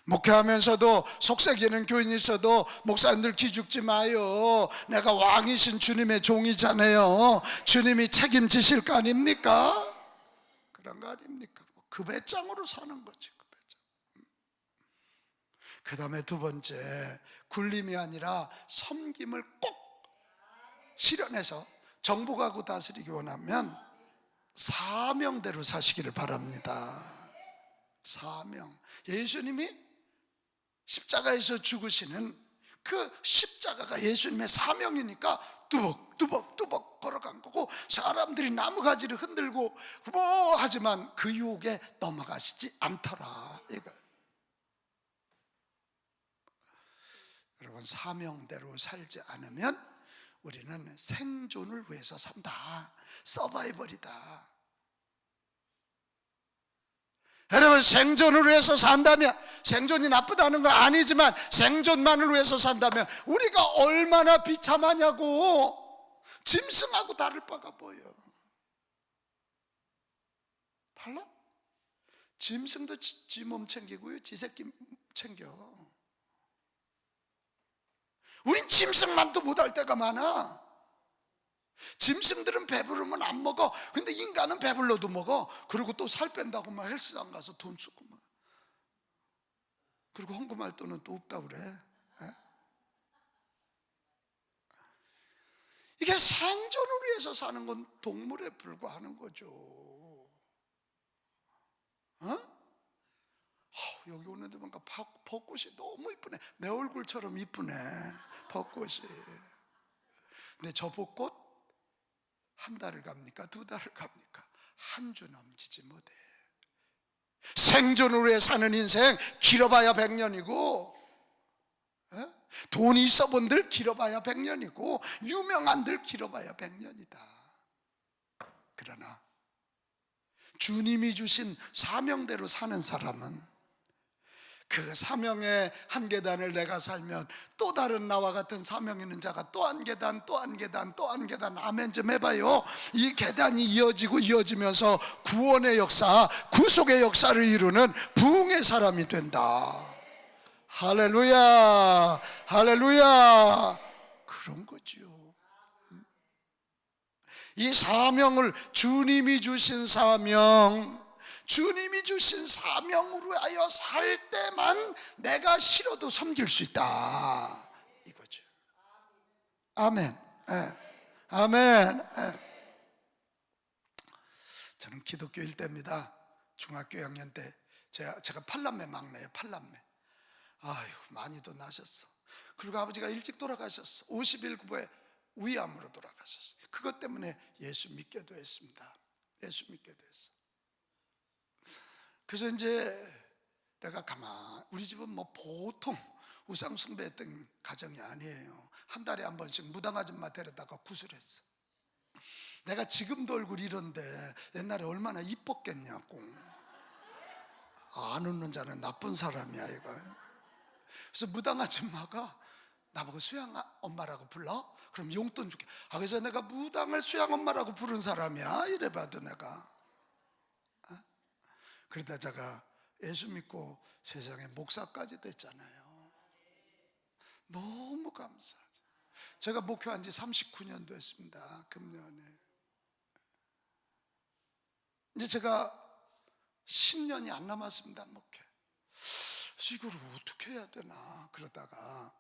목회하면서도 속삭이는 교인이 있어도 목사님들 기죽지 마요. 내가 왕이신 주님의 종이잖아요. 주님이 책임지실 거 아닙니까? 그런 거 아닙니까? 그 배짱으로 사는 거지. 그 배짱. 그 다음에 두 번째, 굴림이 아니라 섬김을 꼭 실현해서 정복하고 다스리기 원하면 사명대로 사시기를 바랍니다. 사명. 예수님이 십자가에서 죽으시는 그 십자가가 예수님의 사명이니까 뚜벅뚜벅 걸어간 거고, 사람들이 나무가지를 흔들고 뭐 하지만 그 유혹에 넘어가시지 않더라. 이걸 여러분, 사명대로 살지 않으면 우리는 생존을 위해서 산다. 서바이벌이다. 여러분, 생존을 위해서 산다면, 생존이 나쁘다는 건 아니지만 생존만을 위해서 산다면 우리가 얼마나 비참하냐고. 짐승하고 다를 바가 뭐예요? 달라? 짐승도 지 몸 챙기고요, 지 새끼 챙겨. 우린 짐승만도 못할 때가 많아. 짐승들은 배부르면 안 먹어. 근데 인간은 배불러도 먹어. 그리고 또 살 뺀다고 막 헬스장 가서 돈 쓰고 막. 그리고 헌금할 돈은 또 없다고 그래. 예? 이게 생존을 위해서 사는 건 동물에 불과하는 거죠. 여기 오는데 뭔가 벚꽃이 너무 이쁘네. 내 얼굴처럼 이쁘네, 벚꽃이. 근데 저 벚꽃 한 달을 갑니까? 두 달을 갑니까? 한 주 넘기지 못해. 생존을 위해 사는 인생 길어봐야 100년이고, 돈이 있어 본들 길어봐야 100년이고, 유명한들 길어봐야 100년이다. 그러나 주님이 주신 사명대로 사는 사람은 그 사명의 한 계단을 내가 살면 또 다른 나와 같은 사명 있는 자가 또 한 계단, 또 한 계단, 또 한 계단, 아멘 좀 해봐요. 이 계단이 이어지고 이어지면서 구원의 역사, 구속의 역사를 이루는 부흥의 사람이 된다. 할렐루야, 할렐루야. 그런 거지요. 이 사명을, 주님이 주신 사명, 주님이 주신 사명으로 하여 살 때만 내가 싫어도 섬길 수 있다, 이거죠. 아멘. 아멘. 저는 기독교일 때입니다. 중학교 2학년 때 제가 팔남매 막내예요. 팔남매. 아유, 많이도 나셨어. 그리고 아버지가 일찍 돌아가셨어. 51구에 위암으로 돌아가셨어. 그것 때문에 예수 믿게도 했습니다. 예수 믿게도 했어. 그래서 이제 내가 우리 집은 뭐 보통 우상 숭배했던 가정이 아니에요. 한 달에 한 번씩 무당 아줌마 데려다가 구슬했어. 내가 지금도 얼굴 이런데 옛날에 얼마나 이뻤겠냐고. 안 웃는 자는 나쁜 사람이야, 이거. 그래서 무당 아줌마가 나보고 수양 엄마라고 불러? 그럼 용돈 줄게. 그래서 내가 무당을 수양 엄마라고 부른 사람이야, 이래봐도 내가. 그러다 제가 예수 믿고 세상에 목사까지 됐잖아요. 너무 감사하죠. 제가 목회한 지 39년 됐습니다. 금년에. 이제 제가 10년이 안 남았습니다, 목회. 그래서 이걸 어떻게 해야 되나 그러다가,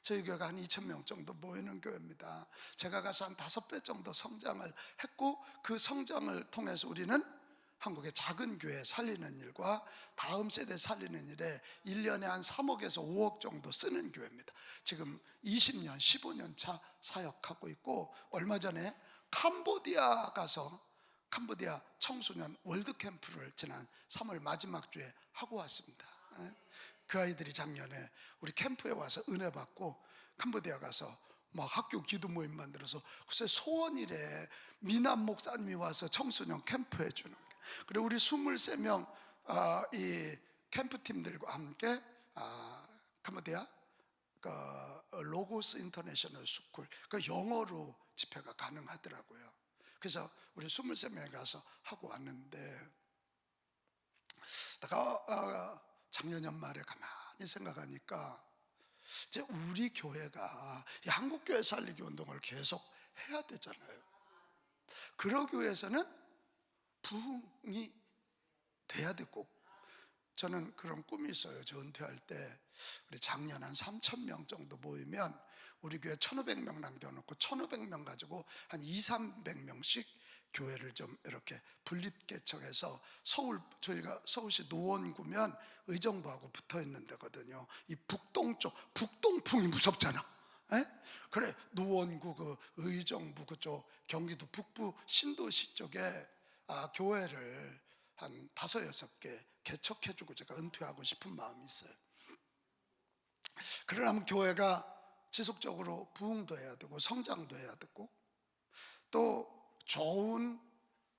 저희 교회가 한 2,000명 정도 모이는 교회입니다. 제가 가서 한 5배 정도 성장을 했고, 그 성장을 통해서 우리는 한국의 작은 교회 살리는 일과 다음 세대 살리는 일에 1년에 한 3억에서 5억 정도 쓰는 교회입니다. 지금 20년, 15년 차 사역하고 있고, 얼마 전에 캄보디아 가서 캄보디아 청소년 월드캠프를 지난 3월 마지막 주에 하고 왔습니다. 그 아이들이 작년에 우리 캠프에 와서 은혜 받고 캄보디아 가서 막 학교 기도 모임 만들어서, 글쎄 소원이래. 미남 목사님이 와서 청소년 캠프 해주는 게. 그리고 우리 23명 이 캠프팀들과 함께 캄보디아 로고스 인터내셔널 스쿨, 영어로 집회가 가능하더라고요. 그래서 우리 23명에 가서 하고 왔는데, 내가 작년 연말에 가만히 생각하니까 이제 우리 교회가 이 한국교회 살리기 운동을 계속 해야 되잖아요. 그러기 위해서는 부흥이 돼야 되고, 저는 그런 꿈이 있어요. 저 은퇴할 때 우리 작년 한 3,000명 정도 모이면 우리 교회 1,500명 남겨놓고 1,500명 가지고 한 200~300명씩 교회를 좀 이렇게 분립개척해서 저희가 서울시 노원구면 의정부하고 붙어 있는 데거든요. 이 북동쪽, 북동풍이 무섭잖아. 그래, 노원구 그 의정부 그쪽 경기도 북부 신도시 쪽에 교회를 한 5~6개 개척해주고 제가 은퇴하고 싶은 마음이 있어요. 그러려면 교회가 지속적으로 부흥도 해야 되고 성장도 해야 되고, 또 좋은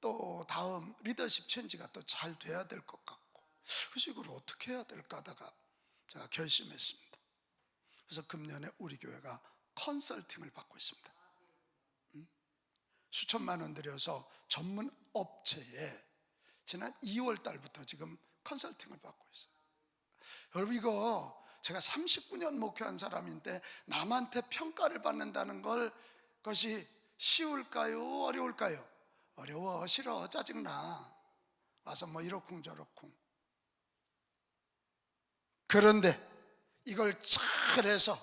또 다음 리더십 체인지가 또 잘 돼야 될 것 같고, 그래서 이걸 어떻게 해야 될까 하다가 제가 결심했습니다. 그래서 금년에 우리 교회가 컨설팅을 받고 있습니다. 수천만 원 들여서 전문 업체에 지난 2월 달부터 지금 컨설팅을 받고 있어요. 여러분, 이거 제가 39년 목회한 사람인데 남한테 평가를 받는다는 것이 쉬울까요? 어려울까요? 어려워, 싫어, 짜증나. 와서 뭐 이러쿵저러쿵. 그런데 이걸 잘해서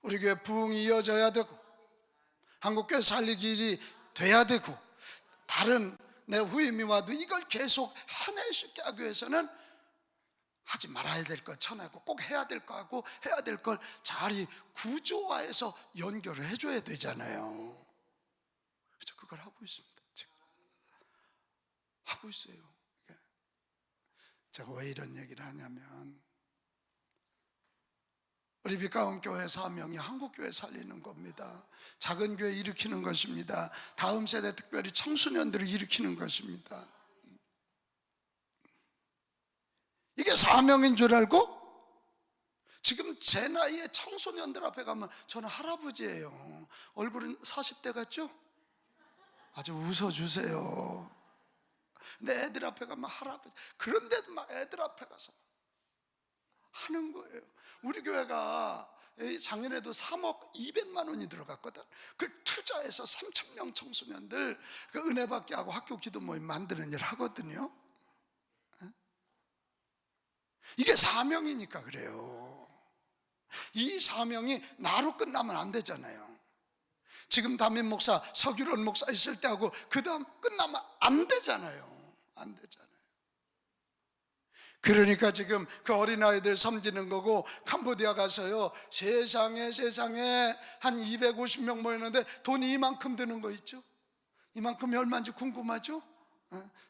우리 교회 부흥이 이어져야 되고 한국교회 살리기 일이 돼야 되고 다른 내 후임이 와도 이걸 계속 해낼 수 있게 하기 위해서는 하지 말아야 될 거 쳐내고 꼭 해야 될 거 하고 해야 될 걸 잘 구조화해서 연결을 해줘야 되잖아요. 그래서 그걸 하고 있습니다. 제가 하고 있어요. 제가 왜 이런 얘기를 하냐면 우리 빛가운 교회 사명이 한국교회 살리는 겁니다. 작은 교회 일으키는 것입니다. 다음 세대 특별히 청소년들을 일으키는 것입니다. 이게 사명인 줄 알고 지금 제 나이에 청소년들 앞에 가면 저는 할아버지예요. 얼굴은 40대 같죠? 아주 웃어주세요. 근데 애들 앞에 가면 할아버지. 그런데도 막 애들 앞에 가서 하는 거예요. 우리 교회가 작년에도 3억 200만 원이 들어갔거든. 그걸 투자해서 3,000명 청소년들 그 은혜 받게 하고 학교 기도 모임 만드는 일 하거든요. 이게 사명이니까 그래요. 이 사명이 나로 끝나면 안 되잖아요. 지금 담임 목사, 서규론 목사 있을 때 하고 그 다음 끝나면 안 되잖아요. 안 되잖아요. 그러니까 지금 그 어린아이들 섬기는 거고 캄보디아 가서요 세상에 한 250명 모였는데 돈이 이만큼 드는 거 있죠? 이만큼이 얼마인지 궁금하죠?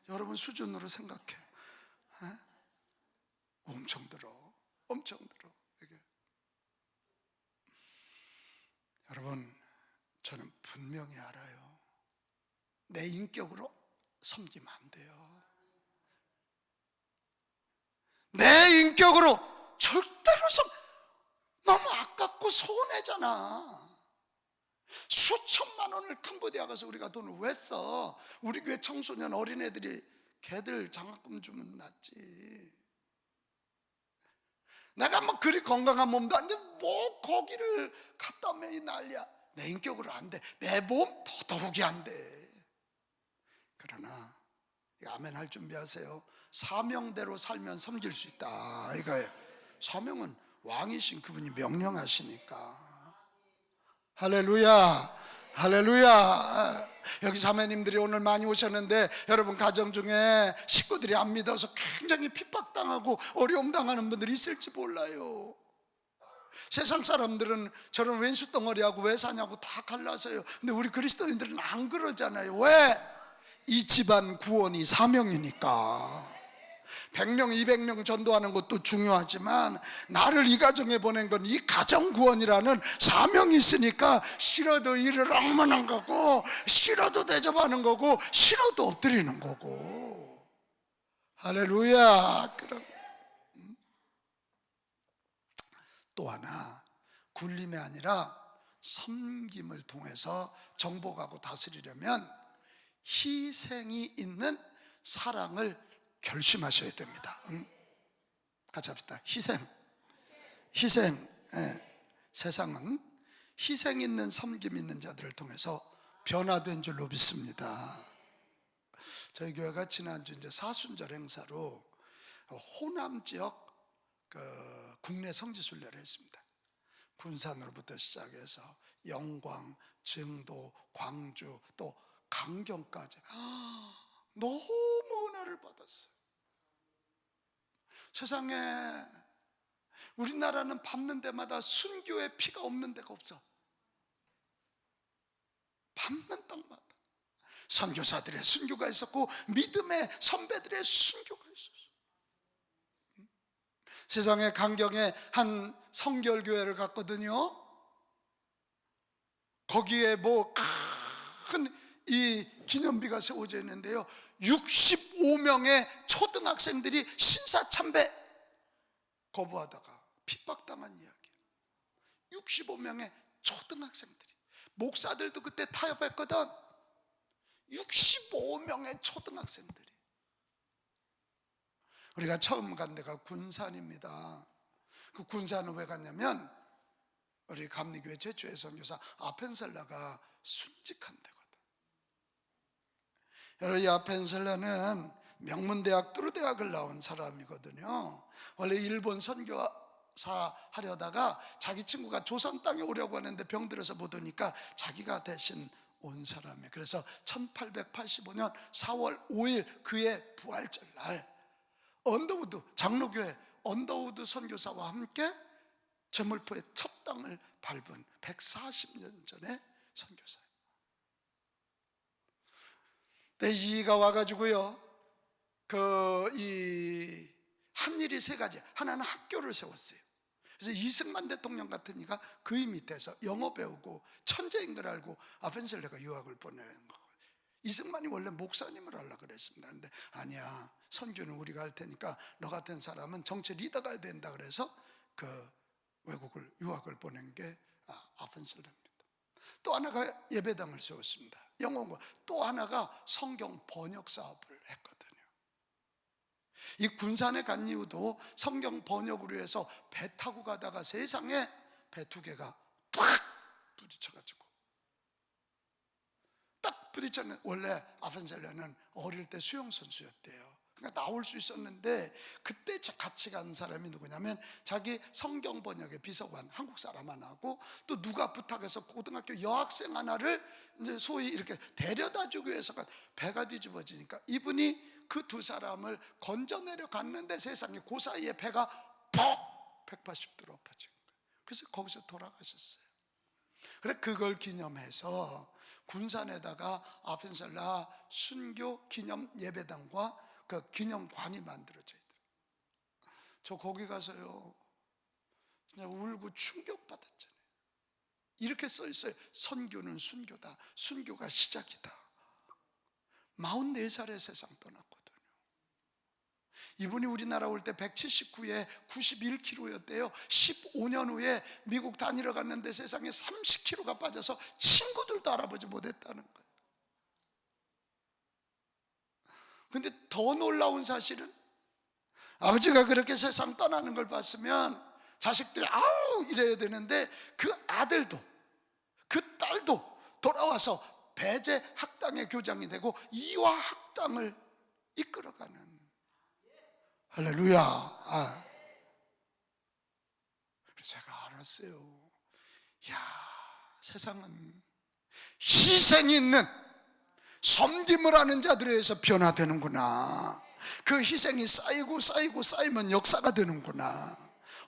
여러분 수준으로 생각해. 엄청 들어. 엄청 들어. 이게. 여러분 저는 분명히 알아요. 내 인격으로 섬기면 안 돼요. 내 인격으로 절대로 너무 아깝고 손해잖아. 수천만 원을 캄보디아 가서 우리가 돈을 왜 써? 우리 교회 청소년 어린애들이 걔들 장학금 주면 낫지. 내가 뭐 그리 건강한 몸도 아닌데 뭐 거기를 갔다 오면 이 난리야. 내 인격으로 안 돼. 내 몸 더더욱이 안 돼. 그러나 아멘 할 준비하세요. 사명대로 살면 섬길 수 있다 이거예요. 사명은 왕이신 그분이 명령하시니까. 할렐루야. 할렐루야. 여기 자매님들이 오늘 많이 오셨는데 여러분 가정 중에 식구들이 안 믿어서 굉장히 핍박당하고 어려움 당하는 분들이 있을지 몰라요. 세상 사람들은 저런 왼수 덩어리하고 왜 사냐고 다 갈라서요. 근데 우리 그리스도인들은 안 그러잖아요. 왜? 이 집안 구원이 사명이니까. 100명, 200명 전도하는 것도 중요하지만 나를 이 가정에 보낸 건 이 가정 구원이라는 사명이 있으니까 싫어도 일을 엉망한 거고 싫어도 대접하는 거고 싫어도 엎드리는 거고. 할렐루야. 그럼 또 하나 굴림이 아니라 섬김을 통해서 정복하고 다스리려면 희생이 있는 사랑을 결심하셔야 됩니다. 같이 합시다. 희생. 세상은 희생 있는 섬김 있는 자들을 통해서 변화된 줄로 믿습니다. 저희 교회가 지난주 이제 사순절 행사로 호남 지역 국내 성지순례를 했습니다. 군산으로부터 시작해서 영광, 증도, 광주 또 강경까지 너무 은혜를 받았어요. 세상에 우리나라는 밟는 데마다 순교의 피가 없는 데가 없어. 밟는 땅마다 선교사들의 순교가 있었고 믿음의 선배들의 순교가 있었어. 세상에 강경에 한 성결교회를 갔거든요. 거기에 뭐 큰 이 기념비가 세워져 있는데요 65명의 초등학생들이 신사참배 거부하다가 핍박당한 이야기예요. 65명의 초등학생들이. 목사들도 그때 타협했거든. 65명의 초등학생들이. 우리가 처음 간 데가 군산입니다. 그 군산은 왜 갔냐면 우리 감리교회 최초의 선교사 아펜셀라가 순직한 데거든. 여러분, 이 아펜셀러는 명문대학 뚜르대학을 나온 사람이거든요. 원래 일본 선교사 하려다가 자기 친구가 조선 땅에 오려고 하는데 병들어서 못 오니까 자기가 대신 온 사람이에요. 그래서 1885년 4월 5일 그의 부활절 날 언더우드 장로교회 언더우드 선교사와 함께 저물포의 첫 땅을 밟은 140년 전의 선교사예요. 이가 와가지고요, 이 한 일이 세 가지. 하나는 학교를 세웠어요. 그래서 이승만 대통령 같은 이가 그의 밑에서 영어 배우고 천재인 걸 알고 아펜셀러가 유학을 보내는 거예요. 이승만이 원래 목사님을 하려고 그랬습니다. 근데 아니야, 선교는 우리가 할 테니까 너 같은 사람은 정치 리더가 해야 된다 그래서 그 외국을 유학을 보낸 게 아펜셀러입니다. 또 하나가 예배당을 세웠습니다. 영어과 또 하나가 성경 번역 사업을 했거든요. 이 군산에 간 이유도 성경 번역으로 해서 배 타고 가다가 세상에 배 두 개가 탁 부딪혀가지고 딱 부딪혔는데, 원래 아펜셀러는 어릴 때 수영선수였대요. 그러니까 나올 수 있었는데 그때 같이 간 사람이 누구냐면 자기 성경 번역의 비서관 한국 사람 하나고 또 누가 부탁해서 고등학교 여학생 하나를 이제 소위 이렇게 데려다 주기 위해서 배가 뒤집어지니까 이분이 그 두 사람을 건져내려 갔는데 세상에 그 사이에 배가 퍽 180도로 엎어진 거예요. 그래서 거기서 돌아가셨어요. 그래, 그걸 기념해서 군산에다가 아펜셀러 순교 기념 예배당과 그 기념관이 만들어져 있더라고요. 저 거기 가서요 그냥 울고 충격받았잖아요. 이렇게 써 있어요. 선교는 순교다. 순교가 시작이다. 44살에 세상 떠났거든요. 이분이 우리나라 올 때 179에 91kg였대요. 15년 후에 미국 다니러 갔는데 세상에 30kg가 빠져서 친구들도 알아보지 못했다는 거예요. 근데 더 놀라운 사실은 아버지가 그렇게 세상 떠나는 걸 봤으면 자식들이 아우 이래야 되는데 그 아들도 그 딸도 돌아와서 배제 학당의 교장이 되고 이화 학당을 이끌어가는, 할렐루야. 그래서 제가 알았어요. 야, 세상은 희생이 있는 섬김을 하는 자들에 의해서 변화되는구나. 그 희생이 쌓이고 쌓이고 쌓이면 역사가 되는구나.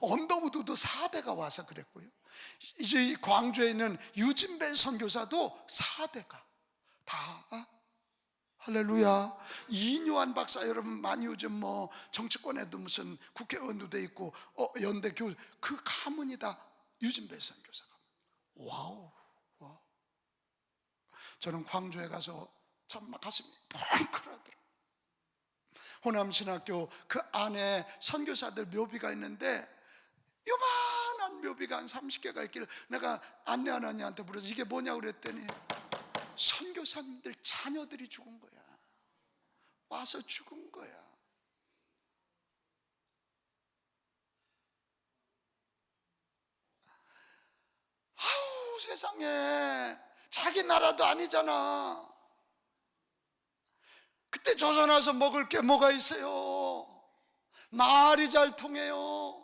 언더우드도 4대가 와서 그랬고요. 이제 광주에 있는 유진벨 선교사도 4대가 다 할렐루야. 이인요한 박사 여러분 많이 요즘 뭐 정치권에도 무슨 국회의원도 돼 있고 연대 교수, 그 가문이 다 유진벨 선교사가. 와우. 저는 광주에 가서 참 가슴이 뭉클하더라고요. 호남신학교 그 안에 선교사들 묘비가 있는데 요만한 묘비가 한 30개가 있기를 내가 안내하는 언니한테 물어서 이게 뭐냐고 그랬더니 선교사님들 자녀들이 죽은 거야. 와서 죽은 거야. 아우, 세상에 자기 나라도 아니잖아. 그때 조선 와서 먹을 게 뭐가 있어요? 말이 잘 통해요.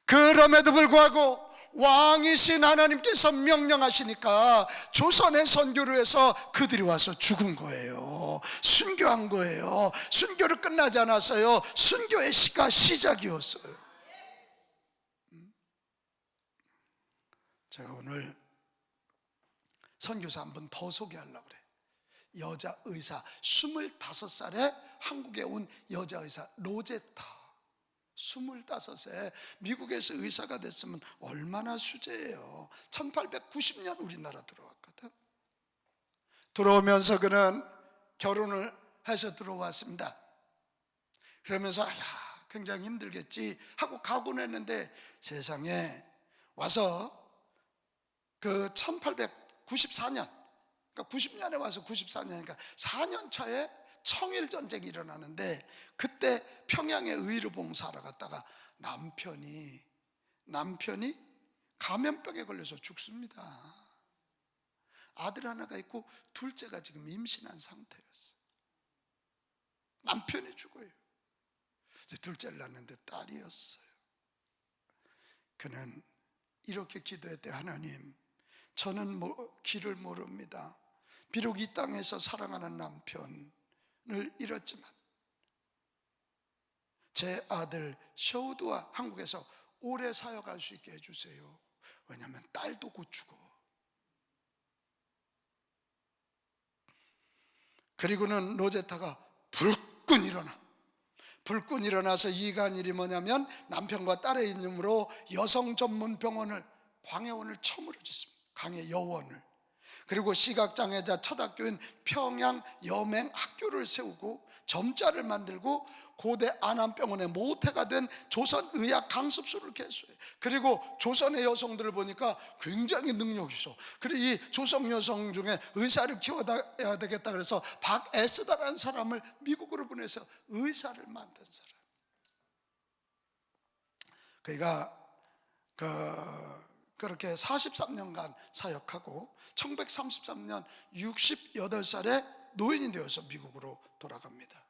그럼에도 불구하고 왕이신 하나님께서 명령하시니까 조선의 선교를 해서 그들이 와서 죽은 거예요. 순교한 거예요. 순교를 끝나지 않았어요. 순교의 시가 시작이었어요. 제가 오늘 선교사 한 분 더 소개하려고 그래. 여자 의사, 25살에 한국에 온 여자 의사 로제타. 25세 미국에서 의사가 됐으면 얼마나 수제예요. 1890년 우리나라 들어왔거든. 들어오면서 그는 결혼을 해서 들어왔습니다. 그러면서 굉장히 힘들겠지 하고 가곤 했는데 세상에 와서 그 1894년, 그러니까 90년에 와서 94년이니까 4년 차에 청일전쟁이 일어나는데 그때 평양에 의료봉사하러 갔다가 남편이 감염병에 걸려서 죽습니다. 아들 하나가 있고 둘째가 지금 임신한 상태였어요. 남편이 죽어요. 둘째를 낳는데 딸이었어요. 그는 이렇게 기도했대. 하나님, 저는 길을 모릅니다. 비록 이 땅에서 사랑하는 남편을 잃었지만 제 아들 셔우드와 한국에서 오래 사역할 수 있게 해주세요. 왜냐하면 딸도 곧 죽어. 그리고는 로제타가 불끈 일어나서 이간 일이 뭐냐면 남편과 딸의 이름으로 여성 전문 병원을, 광해원을 처음으로 짓습니다. 광해여원을. 그리고 시각장애자 첫 학교인 평양 여맹학교를 세우고 점자를 만들고 고대 안암병원의 모태가 된 조선의학 강습소를 개소해요. 그리고 조선의 여성들을 보니까 굉장히 능력이 있어. 그리고 이 조선 여성 중에 의사를 키워야 되겠다 그래서 박에스다라는 사람을 미국으로 보내서 의사를 만든 사람. 그가 그렇게 43년간 사역하고 1933년 68살에 노인이 되어서 미국으로 돌아갑니다.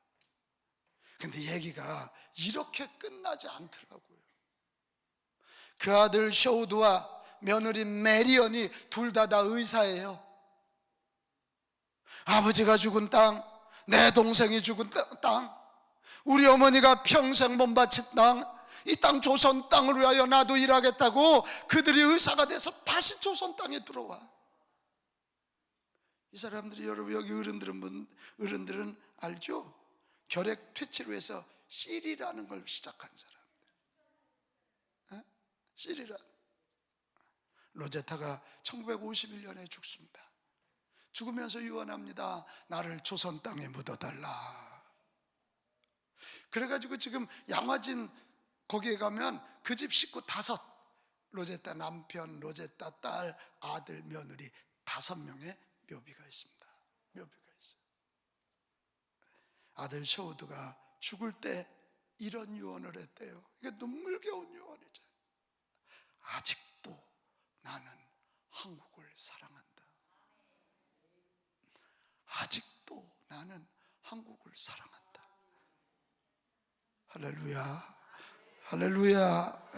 근데 얘기가 이렇게 끝나지 않더라고요. 그 아들 셔우드와 며느리 메리언이 둘 다 의사예요. 아버지가 죽은 땅, 내 동생이 죽은 땅, 우리 어머니가 평생 몸바친 땅, 이 땅 조선 땅을 위하여 나도 일하겠다고 그들이 의사가 돼서 다시 조선 땅에 들어와. 이 사람들이, 여러분 여기 어른들은 알죠? 결핵 퇴치를 위해서 CL이라는 걸 시작한 사람들. CL이라는. 로제타가 1951년에 죽습니다. 죽으면서 유언합니다. 나를 조선 땅에 묻어달라. 그래가지고 지금 양화진 거기에 가면 그 집 식구 5, 로제타 남편, 로제타 딸, 아들, 며느리 5명의 묘비가 있습니다. 묘비가 있어요. 아들 셔우드가 죽을 때 이런 유언을 했대요. 이게 눈물겨운 유언이죠. 아직도 나는 한국을 사랑한다. 아직도 나는 한국을 사랑한다. 할렐루야. 할렐루야.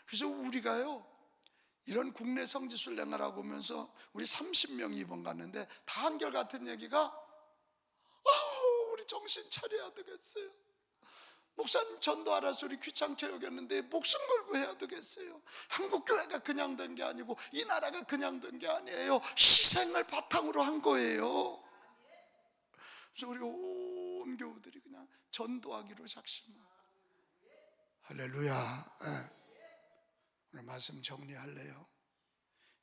그래서 우리가요, 이런 국내 성지순례를 하고 오면서 우리 30명 입원 갔는데 다 한결같은 얘기가, 우리 정신 차려야 되겠어요. 목사님 전도하라서 우리 귀찮게 여겼는데 목숨 걸고 해야 되겠어요. 한국 교회가 그냥 된 게 아니고 이 나라가 그냥 된 게 아니에요. 희생을 바탕으로 한 거예요. 그래서 우리 온 교우들이 그냥 전도하기로 작심하고. 할렐루야. 오늘 말씀 정리할래요.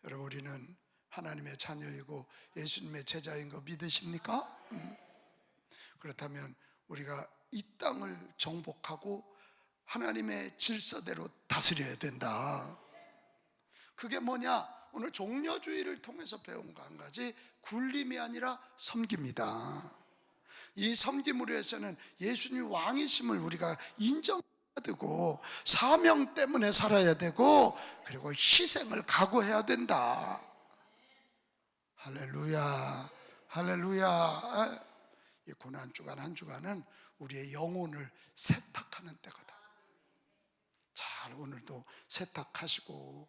여러분, 우리는 하나님의 자녀이고 예수님의 제자인 거 믿으십니까? 그렇다면 우리가 이 땅을 정복하고 하나님의 질서대로 다스려야 된다. 그게 뭐냐? 오늘 종려주의를 통해서 배운 거 한 가지, 굴림이 아니라 섬깁니다. 이 섬김으로 해서는 예수님 왕이심을 우리가 인정해야 되고, 사명 때문에 살아야 되고, 그리고 희생을 각오해야 된다. 할렐루야. 할렐루야. 이 고난 주간 한 주간은 우리의 영혼을 세탁하는 때거든. 잘 오늘도 세탁하시고,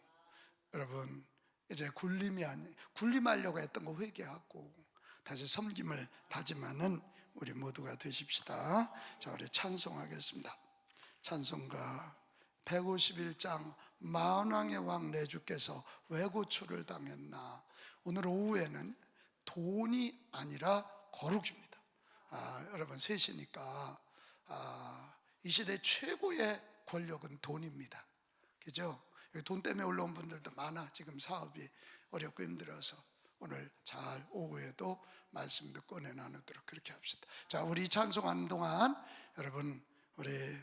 여러분 이제 굴림하려고 했던 거 회개하고 다시 섬김을 다짐하는 우리 모두가 되십시다. 자, 우리 찬송하겠습니다. 찬송가 151장 만왕의 왕 내 주께서 왜 고초를 당했나. 오늘 오후에는 돈이 아니라 거룩입니다. 여러분 셋이니까 이 시대 최고의 권력은 돈입니다. 그죠? 돈 때문에 올라온 분들도 많아. 지금 사업이 어렵고 힘들어서 오늘 잘 오후에도 말씀 듣고 은혜 나누도록 그렇게 합시다. 자, 우리 찬송하는 동안 여러분 우리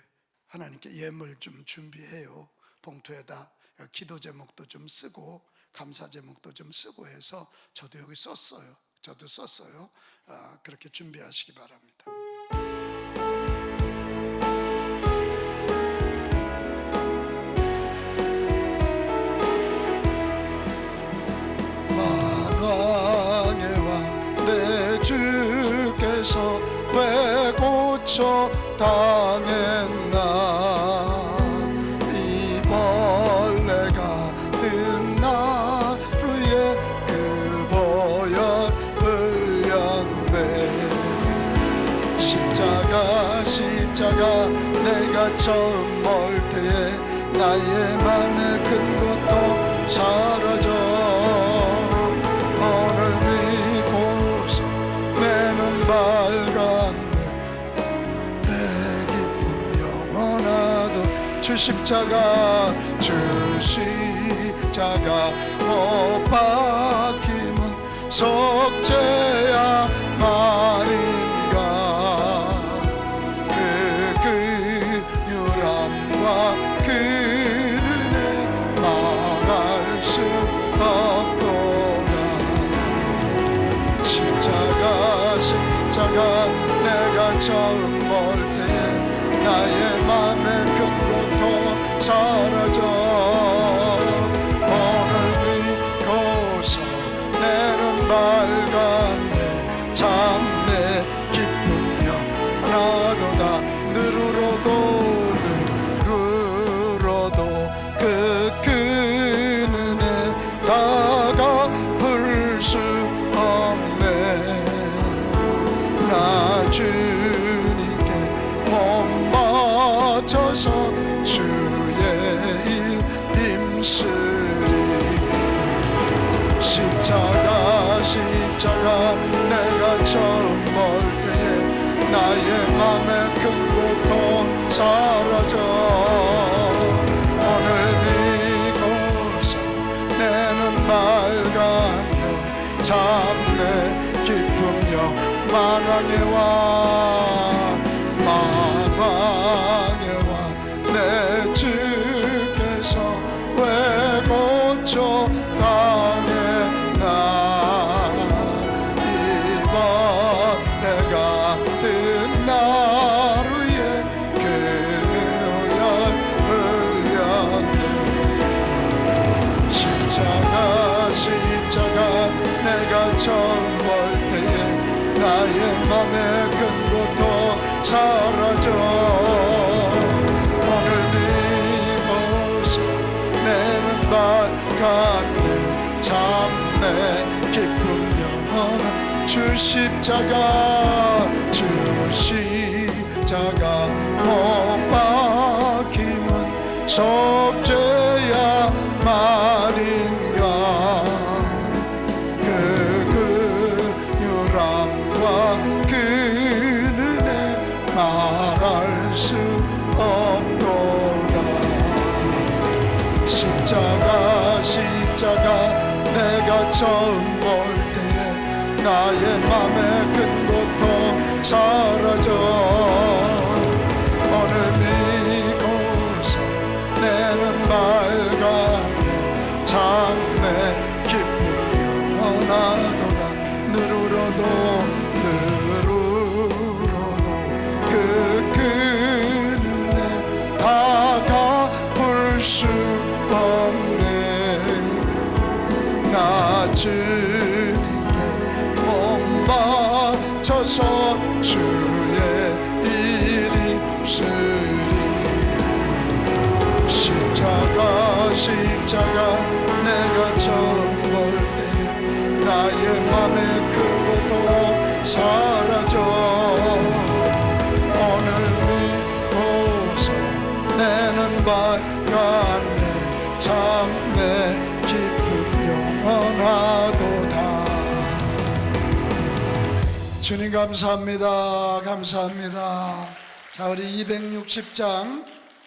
하나님께 예물 좀 준비해요. 봉투에다 기도 제목도 좀 쓰고 감사 제목도 좀 쓰고 해서 저도 여기 썼어요. 그렇게 준비하시기 바랍니다. 고쳐 당했나. 이 벌레가 든 나루에 그 보혈 흘렸네. 십자가 내가 처음 볼 때에 나의 맘에 큰 것도 사라져. 오늘 이곳 내 눈 밝았네. 내 기쁨 영원하도. 주 십자가 못 박힘은 속죄야 말인가. 그 은혜 말할 수 없도다. 십자가 내가 처음 볼 때에 나의 맘에 큰 고통 사라져. 오늘 이곳서 내 눈 밝았네. 참 내 기쁨 영원하도다. 누르러도 그 은혜 다가볼 수 없네. 나 주님께 몸 바쳐서 주의 일 힘쓰리. 십자가 내가 처음 볼 때에 나의 맘에 큰 고통 사라져. 오늘 이곳서 내 눈 밝았네. 참 내 기쁨여 만왕의 왕 내 주께서 왜 고쳐 당했나. 이번 내가 든 나루에 그 보혈 흘렸네. 십자가 내가 처음 볼 때에 나의 맘에 큰 고통 사라져. 오늘 이곳서 내 눈 밝았네. 참 내 기쁨 영원한 주 십자가 못 박힘은 속죄야 말인가. 그 유람과 그 은혜 말할 수 없도다. 십자가 내가 처음 볼 때에 나의 맘에 큰 고통 사라져. 오늘 이곳서 내 눈 밝았네. 참 내 기쁨 영원하도다. 누르러도 그 은혜 다가볼 수 없네. 나 주님께 몸 바쳐서 주의 일이 쓰리. 십자가 내가 처음 볼 때 나의 맘에 큰 고통 사라져. 오늘 이곳서 내 눈 밝았네. 참 내 기쁨 영원하도다. 주님 감사합니다. 자, 우리 260장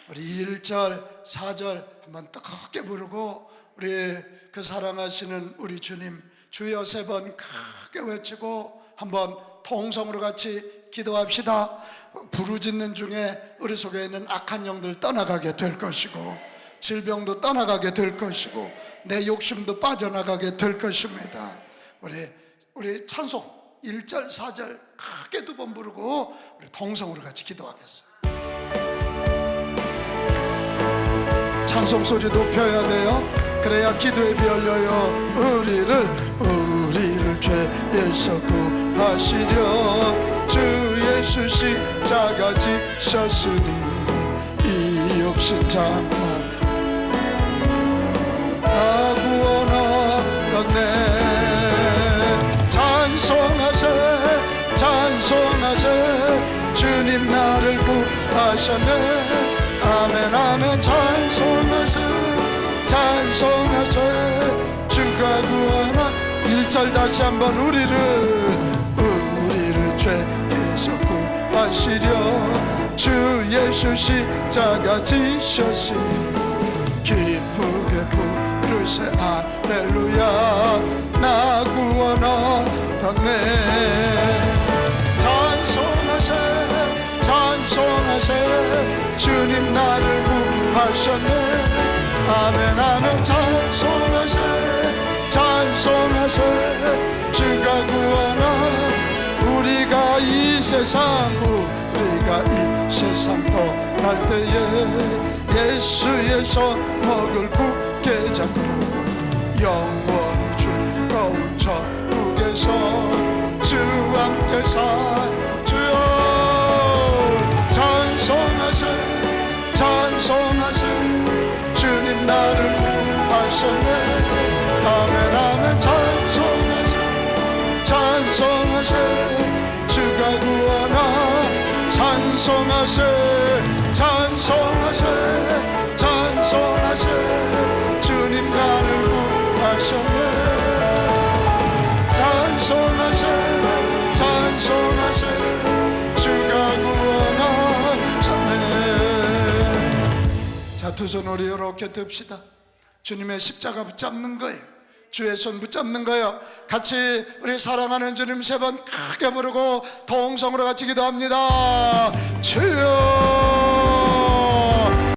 우리 1절 4절 한번 뜨겁게 부르고 우리 그 사랑하시는 우리 주님 주여 3번 크게 외치고 한번 통성으로 같이 기도합시다. 부르짖는 중에 우리 속에 있는 악한 영들 떠나가게 될 것이고 질병도 떠나가게 될 것이고 내 욕심도 빠져나가게 될 것입니다. 우리 찬송 1절 4절 크게 2번 부르고 우리 통성으로 같이 기도하겠습니다. 찬송 소리 높여야 돼요. 그래야 기도에 비 열려요. 우리를 죄에서 구하시려 주 예수 십자가 지셨으니 이 역시 참나 나 구원하였네. 찬송하세 찬송하세 주님 나를 구하셨네. 아멘 아멘 찬송하세 찬송하세 주가 구하나. 1절 다시 한번 우리를 죄에서 구하시려 주 예수 십자가 지셨으니 기쁘게 부르세 할렐루야 나 구원하였네. 찬송하세 찬송하세 주님 나를 구하셨네. 아멘 아멘 찬송하세 찬송하세 주가 구하나. 우리가 이 세상 떠날 때에 예수의 손목을 굳게 잡고 영원히 즐거운 천국에서 주와 함께 살주여. 찬송하세 찬송하세 주님 나를 구하셨네. 아멘 아멘 찬송하세 찬송하세 주가 구하나. 찬송하세 찬송하세 찬송하세 주님 나를 구하셨네. 찬송하세 찬송하세 주가 구원하셨네. 자, 두 손 우리 이렇게 듭시다. 주님의 십자가 붙잡는 거예요. 주의 손 붙잡는 거예요. 같이 우리 사랑하는 주님 세 번 크게 부르고 동성으로 같이 기도합니다. 주여